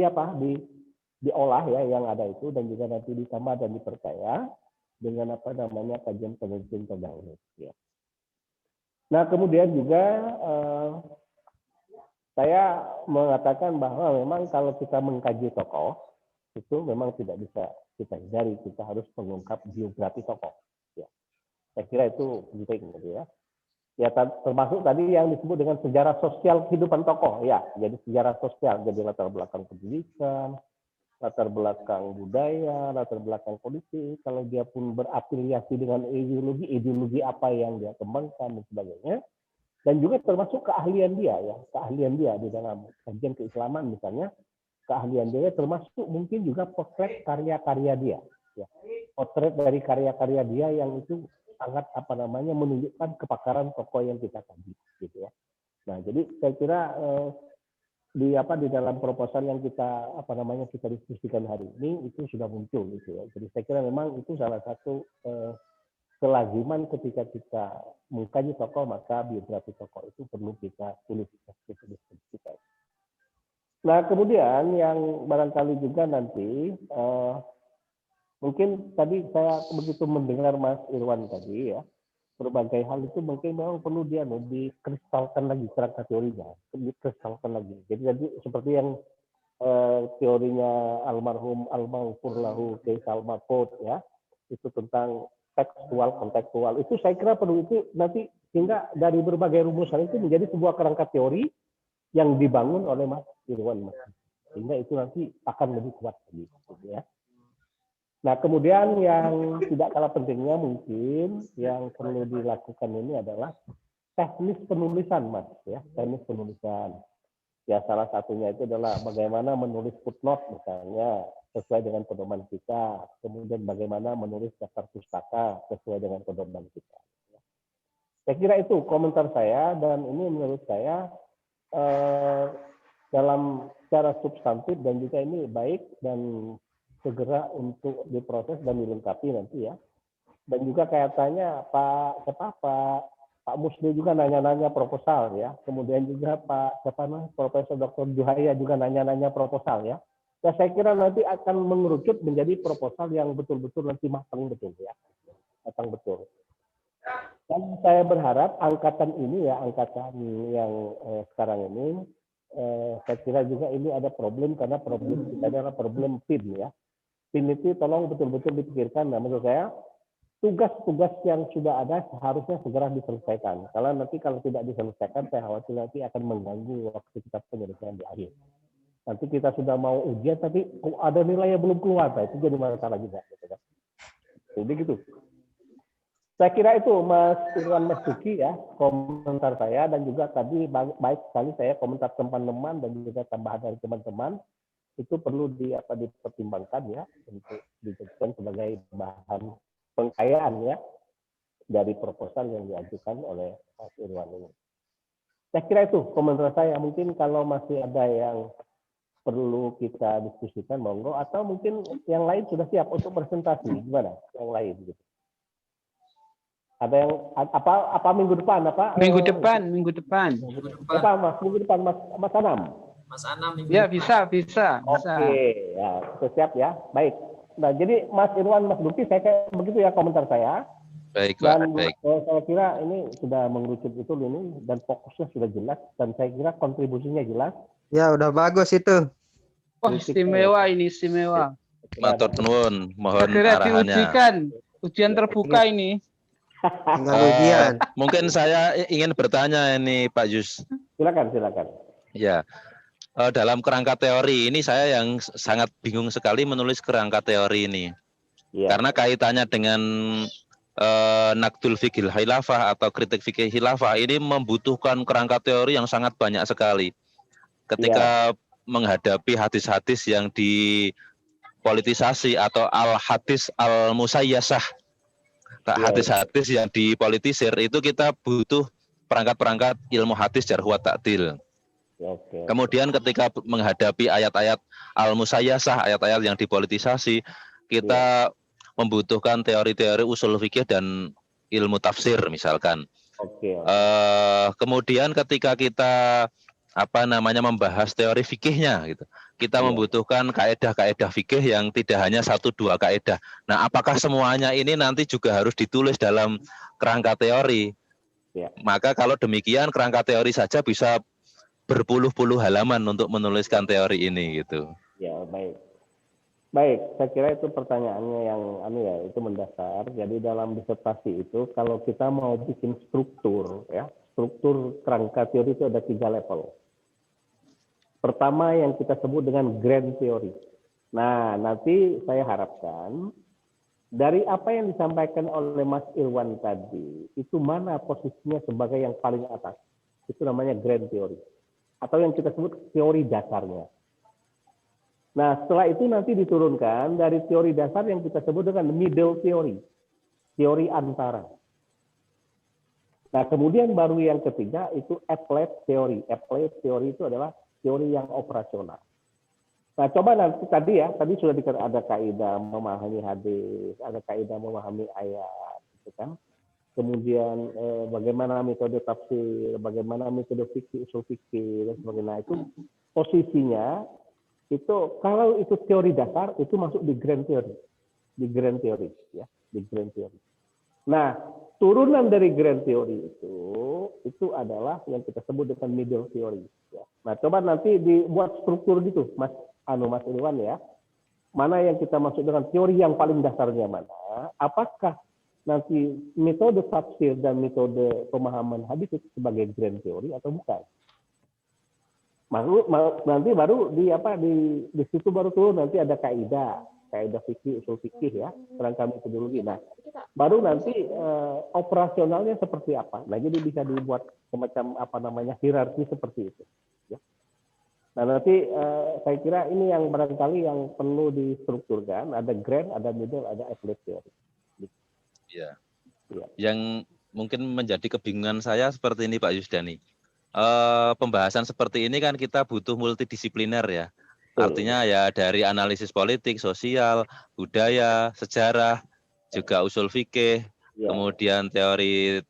diolah ya yang ada itu dan juga nanti ditambah dan diperkaya dengan apa namanya kajian penelitian terdahulu. Ya. Nah kemudian juga saya mengatakan bahwa memang kalau kita mengkaji tokoh itu memang tidak bisa kita hindari, kita harus mengungkap biografi tokoh. Ya. Saya kira itu penting gitu ya. Ya termasuk tadi yang disebut dengan sejarah sosial kehidupan tokoh ya. Jadi sejarah sosial, jadi latar belakang pendidikan, latar belakang budaya, latar belakang politik, kalau dia pun berafiliasi dengan ideologi apa yang dia kembangkan dan sebagainya, dan juga termasuk keahlian dia di dalam kajian keislaman misalnya, keahlian dia termasuk mungkin juga potret karya-karya dia, ya. Potret dari karya-karya dia yang itu sangat menunjukkan kepakaran tokoh yang kita kaji, gitu ya. Nah, jadi saya kira di dalam proposal yang kita diskusikan hari ini itu sudah muncul gitu ya. Jadi saya kira memang itu salah satu kelaziman ketika kita mengkaji tokoh, maka biografi tokoh itu perlu kita tulis. Nah kemudian yang barangkali juga nanti mungkin tadi saya begitu mendengar Mas Irwan tadi ya, berbagai hal itu mungkin memang perlu dia dikristalkan lagi kerangka teorinya, dikristalkan lagi. Jadi seperti yang teorinya almarhum al-maghfur lahu Kaisal Makut ya, itu tentang tekstual kontekstual, itu saya kira perlu itu nanti, sehingga dari berbagai rumusan itu menjadi sebuah kerangka teori yang dibangun oleh Mas Irwan, sehingga itu nanti akan lebih kuat lagi gitu ya. Nah, kemudian yang tidak kalah pentingnya mungkin yang perlu dilakukan ini adalah teknis penulisan, Mas, ya, teknis penulisan. Ya, salah satunya itu adalah bagaimana menulis footnote misalnya sesuai dengan pedoman kita, kemudian bagaimana menulis daftar pustaka sesuai dengan pedoman kita. Saya kira itu komentar saya, dan ini menurut saya dalam secara substantif dan juga ini baik dan segera untuk diproses dan dilengkapi nanti ya. Dan juga kaitannya Pak Musli juga nanya-nanya proposal ya. Kemudian juga Profesor Dr. Juhaya juga nanya-nanya proposal ya. Ya, saya kira nanti akan mengerucut menjadi proposal yang betul-betul nanti matang betul ya. Matang betul. Dan saya berharap angkatan ini ya, angkatan yang sekarang ini, saya kira juga ini ada problem, karena problem kita adalah problem PIN ya. PIN itu tolong betul-betul dipikirkan. Nah, menurut saya tugas-tugas yang sudah ada seharusnya segera diselesaikan. Karena nanti kalau tidak diselesaikan, saya khawatir nanti akan mengganggu waktu kita penyelesaian di akhir. Nanti kita sudah mau ujian, tapi ada nilai yang belum keluar, nah, itu jadi masalah juga. Jadi gitu. Saya kira itu Mas Irwan Mestuki ya, komentar saya, dan juga tadi baik sekali saya komentar teman-teman dan juga tambahan dari teman-teman, itu perlu dipertimbangkan ya, untuk dijadikan sebagai bahan pengkayaan ya dari proposal yang diajukan oleh Mas Irwan ini. Saya kira itu komentar saya. Mungkin kalau masih ada yang perlu kita diskusikan, monggo, atau mungkin yang lain sudah siap untuk presentasi, gimana? Yang lain gitu. Ada yang apa minggu depan apa? Minggu depan. Apa Mas? Minggu depan Mas Anam. Mas Anam minggu Ya, depan. bisa. Oke, ya, siap ya. Baik. Nah, jadi Mas Irwan, Mas Duki, saya kayak begitu ya komentar saya. Baik, Pak. Dan Baik. saya kira ini sudah mengerucut itu ini, dan fokusnya sudah jelas, dan saya kira kontribusinya jelas. Ya, udah bagus itu. Wah, istimewa ini, istimewa. Matur nuwun, mohon Segera arahannya. diujikan. Ujian terbuka ini. Tinggal ujian. Mungkin saya ingin bertanya ini Pak Yus. Silakan. Ya, dalam kerangka teori ini saya yang sangat bingung sekali menulis kerangka teori ini. Ya. Karena kaitannya dengan Naqdul Fiqhil Khilafah atau kritik fikih khilafah ini membutuhkan kerangka teori yang sangat banyak sekali. Ketika menghadapi hadis-hadis yang dipolitisasi atau al-hadis al-musayyasah, hadis-hadis yang dipolitisir, itu kita butuh perangkat-perangkat ilmu hadis jarh wa ta'dil. Kemudian ketika menghadapi ayat-ayat al-musayyasah, ayat-ayat yang dipolitisasi, kita membutuhkan teori-teori usul fikih dan ilmu tafsir misalkan. Kemudian ketika kita membahas teori fikihnya gitu, kita membutuhkan kaedah-kaedah fikih yang tidak hanya 1-2 kaedah. Nah, apakah semuanya ini nanti juga harus ditulis dalam kerangka teori? Maka kalau demikian kerangka teori saja bisa berpuluh-puluh halaman untuk menuliskan teori ini gitu. Ya, baik, saya kira itu pertanyaannya yang itu mendasar. Jadi dalam disertasi itu kalau kita mau bikin struktur ya, struktur kerangka teori itu ada 3 level. Pertama yang kita sebut dengan grand theory. Nah, nanti saya harapkan dari apa yang disampaikan oleh Mas Irwan tadi, itu mana posisinya sebagai yang paling atas. Itu namanya grand theory. Atau yang kita sebut teori dasarnya. Nah, setelah itu nanti diturunkan dari teori dasar yang kita sebut dengan middle theory, teori antara. Nah, kemudian baru yang ketiga itu applied theory. Applied theory itu adalah teori yang operasional. Nah, coba nanti tadi sudah dikatakan ada kaidah memahami hadis, ada kaidah memahami ayat, gitu kan. Kemudian bagaimana metode tafsir, bagaimana metode fikih, usul fikih dan sebagainya. Nah, itu posisinya itu kalau itu teori dasar itu masuk di grand theory, di grand theory. Nah, turunan dari grand theory itu adalah yang kita sebut dengan middle theory. Ya. Nah, coba nanti dibuat struktur gitu, Mas Irwan ya. Mana yang kita masuk dengan teori yang paling dasarnya mana? Apakah nanti metode tafsir dan metode pemahaman hadis itu sebagai grand teori atau bukan? Nanti baru di situ baru turun nanti ada kaidah fikih, usul fikih ya, kerangka metodologi. Nah, baru nanti operasionalnya seperti apa. Nah, jadi bisa dibuat semacam hierarki seperti itu. Ya. Nah, nanti saya kira ini yang barangkali yang perlu distrukturkan. Ada grand, ada middle, ada applied theory. Ya. Ya. Yang mungkin menjadi kebingungan saya seperti ini Pak Yusdani. Pembahasan seperti ini kan kita butuh multidisipliner ya. Artinya ya dari analisis politik, sosial, budaya, sejarah, juga usul fikih, kemudian teori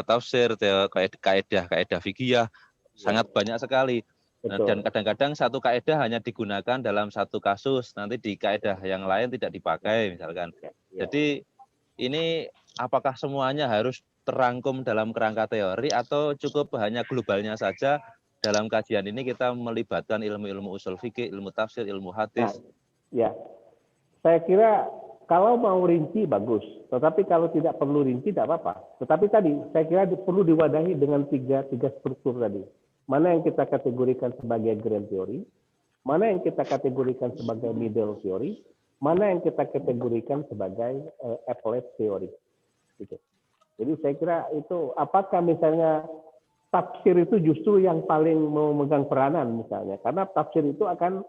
tafsir, kaidah fikih, sangat banyak sekali. Dan kadang-kadang satu kaidah hanya digunakan dalam satu kasus, nanti di kaidah yang lain tidak dipakai misalkan. Jadi ini apakah semuanya harus terangkum dalam kerangka teori atau cukup hanya globalnya saja? Dalam kajian ini kita melibatkan ilmu-ilmu usul fikih, ilmu tafsir, ilmu hadis. Nah, ya, saya kira kalau mau rinci bagus, tetapi kalau tidak perlu rinci tidak apa-apa. Tetapi tadi saya kira perlu diwadahi dengan tiga struktur tadi. Mana yang kita kategorikan sebagai grand theory, mana yang kita kategorikan sebagai middle theory, mana yang kita kategorikan sebagai applied theory. Gitu. Jadi saya kira itu apakah misalnya tafsir itu justru yang paling memegang peranan misalnya, karena tafsir itu akan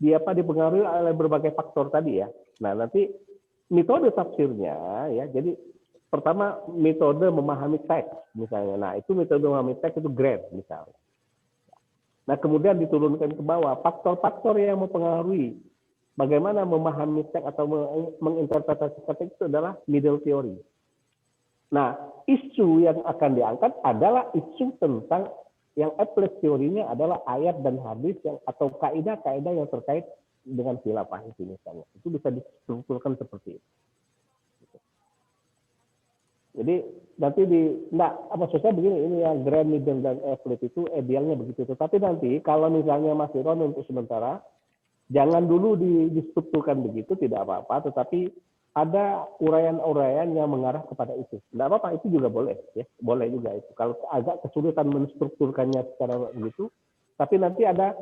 dipengaruhi oleh berbagai faktor tadi ya. Nah, nanti metode tafsirnya ya, jadi pertama metode memahami teks misalnya. Nah, itu metode memahami teks itu grand misalnya. Nah, kemudian diturunkan ke bawah faktor-faktor yang mempengaruhi bagaimana memahami teks atau menginterpretasikan teks itu adalah middle theory. Nah, isu yang akan diangkat adalah isu tentang yang applied teorinya adalah ayat dan hadis yang atau kaidah-kaidah yang terkait dengan khilafah itu misalnya. Itu bisa distrukturkan seperti itu. Jadi nanti maksud saya begini, ini yang grand, middle, dan applied itu idealnya begitu. Tetapi nanti kalau misalnya Mas Iron untuk sementara jangan dulu distrukturkan begitu, tidak apa-apa, tetapi ada uraian-uraian yang mengarah kepada itu. Tidak apa-apa, itu juga boleh, ya, boleh juga itu. Kalau agak kesulitan menstrukturkannya secara begitu, tapi nanti ada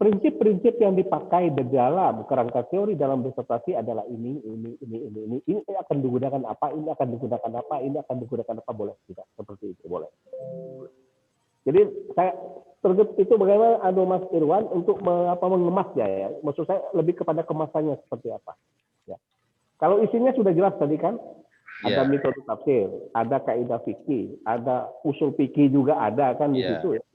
prinsip-prinsip yang dipakai di dalam kerangka teori dalam disertasi adalah ini akan digunakan apa, ini akan digunakan apa, ini akan digunakan apa, boleh tidak seperti itu, boleh. Jadi saya itu bagaimana Mas Irwan untuk mengemasnya ya. Maksud saya lebih kepada kemasannya seperti apa. Ya. Kalau isinya sudah jelas tadi kan, ada metode tafsir, ada kaidah fikih, ada usul fikih juga ada kan di situ ya.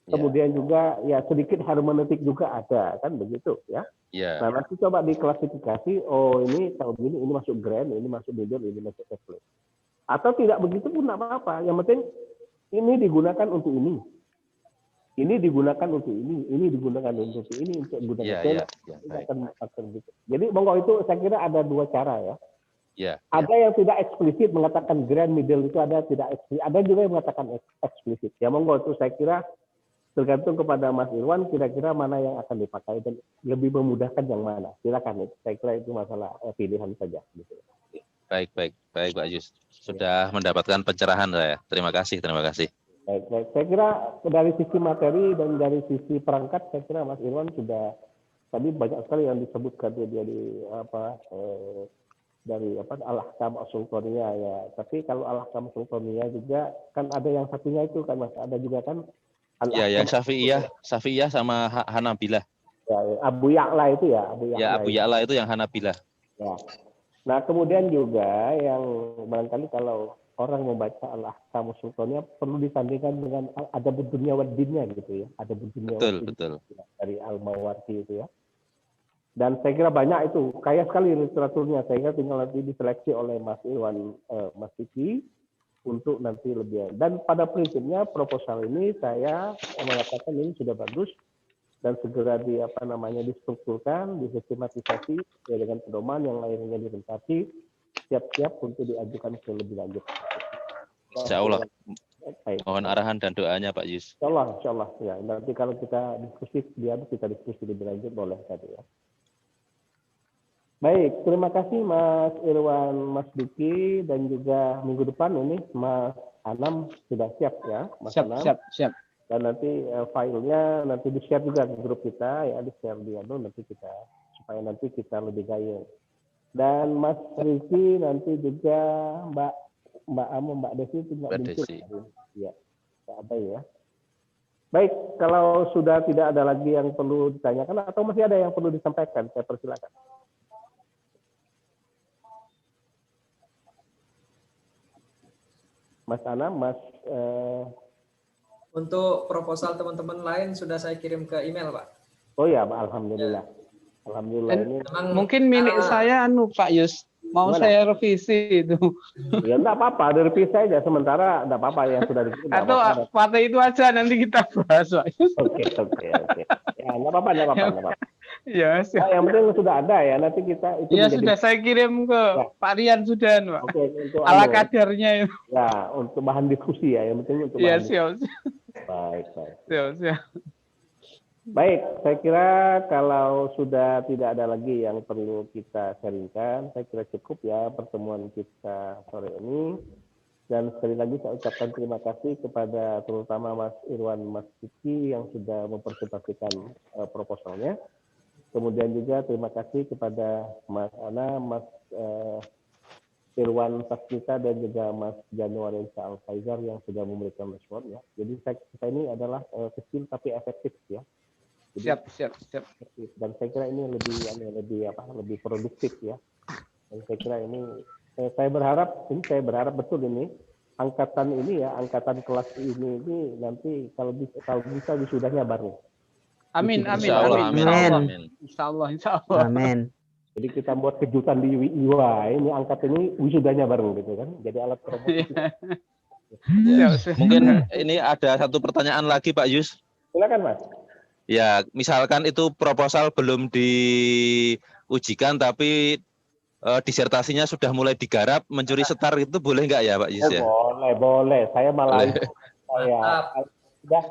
Kemudian juga ya sedikit hermeneutik juga ada kan begitu ya. Nah, nanti coba diklasifikasi, oh ini tahun ini masuk grand, ini masuk middle, ini masuk applied. Atau tidak begitu pun tidak apa-apa. Yang penting ini digunakan untuk ini. Ini digunakan untuk ini digunakan untuk ini, untuk gunakan akan gitu. Jadi monggo itu saya kira ada dua cara ya. Ada yang tidak eksplisit mengatakan grand, middle itu ada tidak eksplisit. Ada juga yang mengatakan eksplisit. Ya monggo itu saya kira tergantung kepada Mas Irwan kira-kira mana yang akan dipakai dan lebih memudahkan yang mana. Silakan, saya kira itu masalah pilihan saja. Gitu. Baik Pak Yus. Sudah mendapatkan pencerahan saya. Terima kasih. Baik. Saya kira dari sisi materi dan dari sisi perangkat, saya kira Mas Irwan sudah tadi banyak sekali yang disebutkan dari al-ahkam as-sultaniyah ya. Tapi kalau al-ahkam sultaniyah juga kan ada yang satunya itu kan Mas, ada juga kan yang Syafi'iyah sama Hanabilah. Ya, Abu Ya'la itu ya, Abu Ya'la itu yang Hanabilah. Ya. Nah, kemudian juga yang barangkali kalau orang membaca al-ahkam sultaniyah perlu disandingkan dengan adabud dunya wad dinnya gitu ya. Adabud dunya wad din. Betul. Dari Al-Mawardi itu ya. Dan saya kira banyak itu, kaya sekali literaturnya. Saya kira tinggal nanti diseleksi oleh Mas Irwan, Mas Kiki untuk nanti lebih. Dan pada prinsipnya proposal ini saya mengatakan ini sudah bagus dan segera distrukturkan, disistematisasi ya, dengan pedoman yang lainnya direntasi, siap-siap untuk diajukan ke lebih lanjut. Insya Allah. Baik. Mohon arahan dan doanya Pak Yus. Insya Allah ya. Nanti kalau kita diskusi lebih lanjut boleh tadi ya. Baik, terima kasih Mas Irwan, Mas Duki, dan juga minggu depan ini Mas Anam sudah siap ya, Mas Anam. Siap. Dan nanti filenya nanti di-share juga ke grup kita ya, di-share di nanti kita supaya nanti kita lebih gaya. Dan Mas Riki nanti juga Mbak Amo, Mbak Desi itu nggak Mbak muncul. Desi. Ya, nggak ada ya. Baik, kalau sudah tidak ada lagi yang perlu ditanyakan atau masih ada yang perlu disampaikan, saya persilakan. Mas Anam, Mas. Untuk proposal teman-teman lain sudah saya kirim ke email, Pak. Oh ya, Alhamdulillah. Alhamdulillah ini. Mungkin milik saya Pak Yus. Mau Gimana? saya revisi itu. Ya enggak apa-apa, direvisi saja sementara enggak apa-apa yang sudah dikirim. Atau partai itu aja nanti kita bahas, Pak Yus. Oke. Ya, enggak apa-apa. Ya, Nah, yang penting sudah ada ya, nanti kita itu ya sudah saya kirim ke Pak Rian sudah, Pak. Oke, untuk ala kadarnya itu. Ya, untuk bahan diskusi ya, yang penting untuk ya, bahan siap. Baik. Siap. Baik, saya kira kalau sudah tidak ada lagi yang perlu kita sharingkan, saya kira cukup ya pertemuan kita sore ini. Dan sekali lagi saya ucapkan terima kasih kepada terutama Mas Irwan, Mas Kiki yang sudah mempresentasikan proposalnya. Kemudian juga terima kasih kepada Mas Ana, Mas Irwan Sasmita dan juga Mas Januari Al-Faizar yang sudah memberikan respon ya. Jadi kita ini adalah kecil tapi efektif ya. Jadi, Siap. Dan saya kira ini lebih produktif ya. Dan saya kira ini saya berharap betul ini angkatan kelas ini nanti kalau bisa wisudanya baru. Amin. Insya Allah. Amin. Jadi kita buat kejutan di IWA, ini angkat ini wisudanya bareng gitu kan. Jadi alat promosi. Mungkin ini ada satu pertanyaan lagi Pak Yus. Silakan Mas. Ya, misalkan itu proposal belum diujikan tapi disertasinya sudah mulai digarap, mencuri setar itu boleh nggak ya Pak Yus ya? Boleh. Saya malah sudah.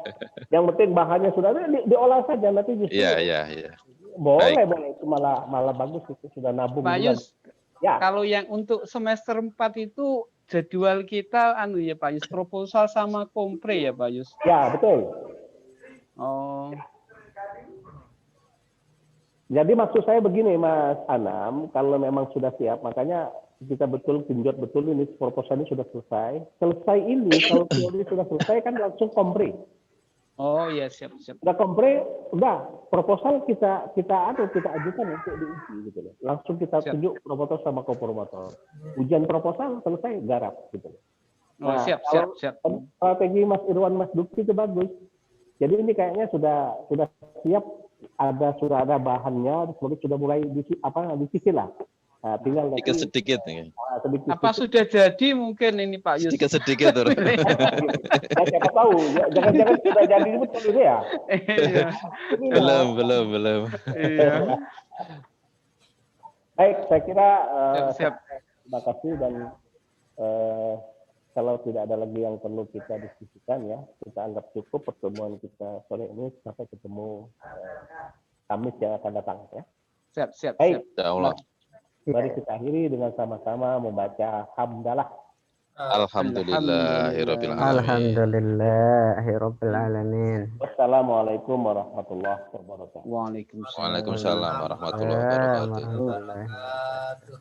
Yang penting bahannya sudah diolah saja nanti justru. Iya. Boleh itu malah bagus itu sudah nabung. Pak Yus, ya. Kalau yang untuk semester 4 itu jadwal kita ya Pak Yus, proposal sama kompre ya Pak Yus. Ya, betul. Oh. Jadi maksud saya begini Mas Anam, kalau memang sudah siap, makanya kita genjot betul ini proposal ini sudah selesai. Selesai ini kalau teori sudah selesai kan langsung kompre. Oh iya siap. Udah kompre, udah proposal kita ajukan untuk diuji gitu loh. Langsung kita tunjuk proposal sama kompromator. Ujian proposal selesai garap gitu loh. Nah, siap. Strategi Mas Irwan, Mas Duki itu bagus. Jadi ini kayaknya sudah siap, sudah ada bahannya, sudah mulai disisir lah. Nah, tinggal sedikit. Apa sudah jadi mungkin ini Pak Yus? Sedikit. Ya, siapa tahu, jangan sudah jadi betul itu ya. Belum. Iya. Baik, saya kira siap. Terima kasih dan kalau tidak ada lagi yang perlu kita diskusikan ya, kita anggap cukup pertemuan kita sore ini sampai ketemu Kamis yang akan datang ya. Siap. Baik. Ya Allah. Mari kita akhiri dengan sama-sama membaca hamdalah. Alhamdulillahirabbil alamin. Wassalamualaikum warahmatullahi wabarakatuh. Waalaikumsalam. Waalaikumsalam warahmatullahi wabarakatuh.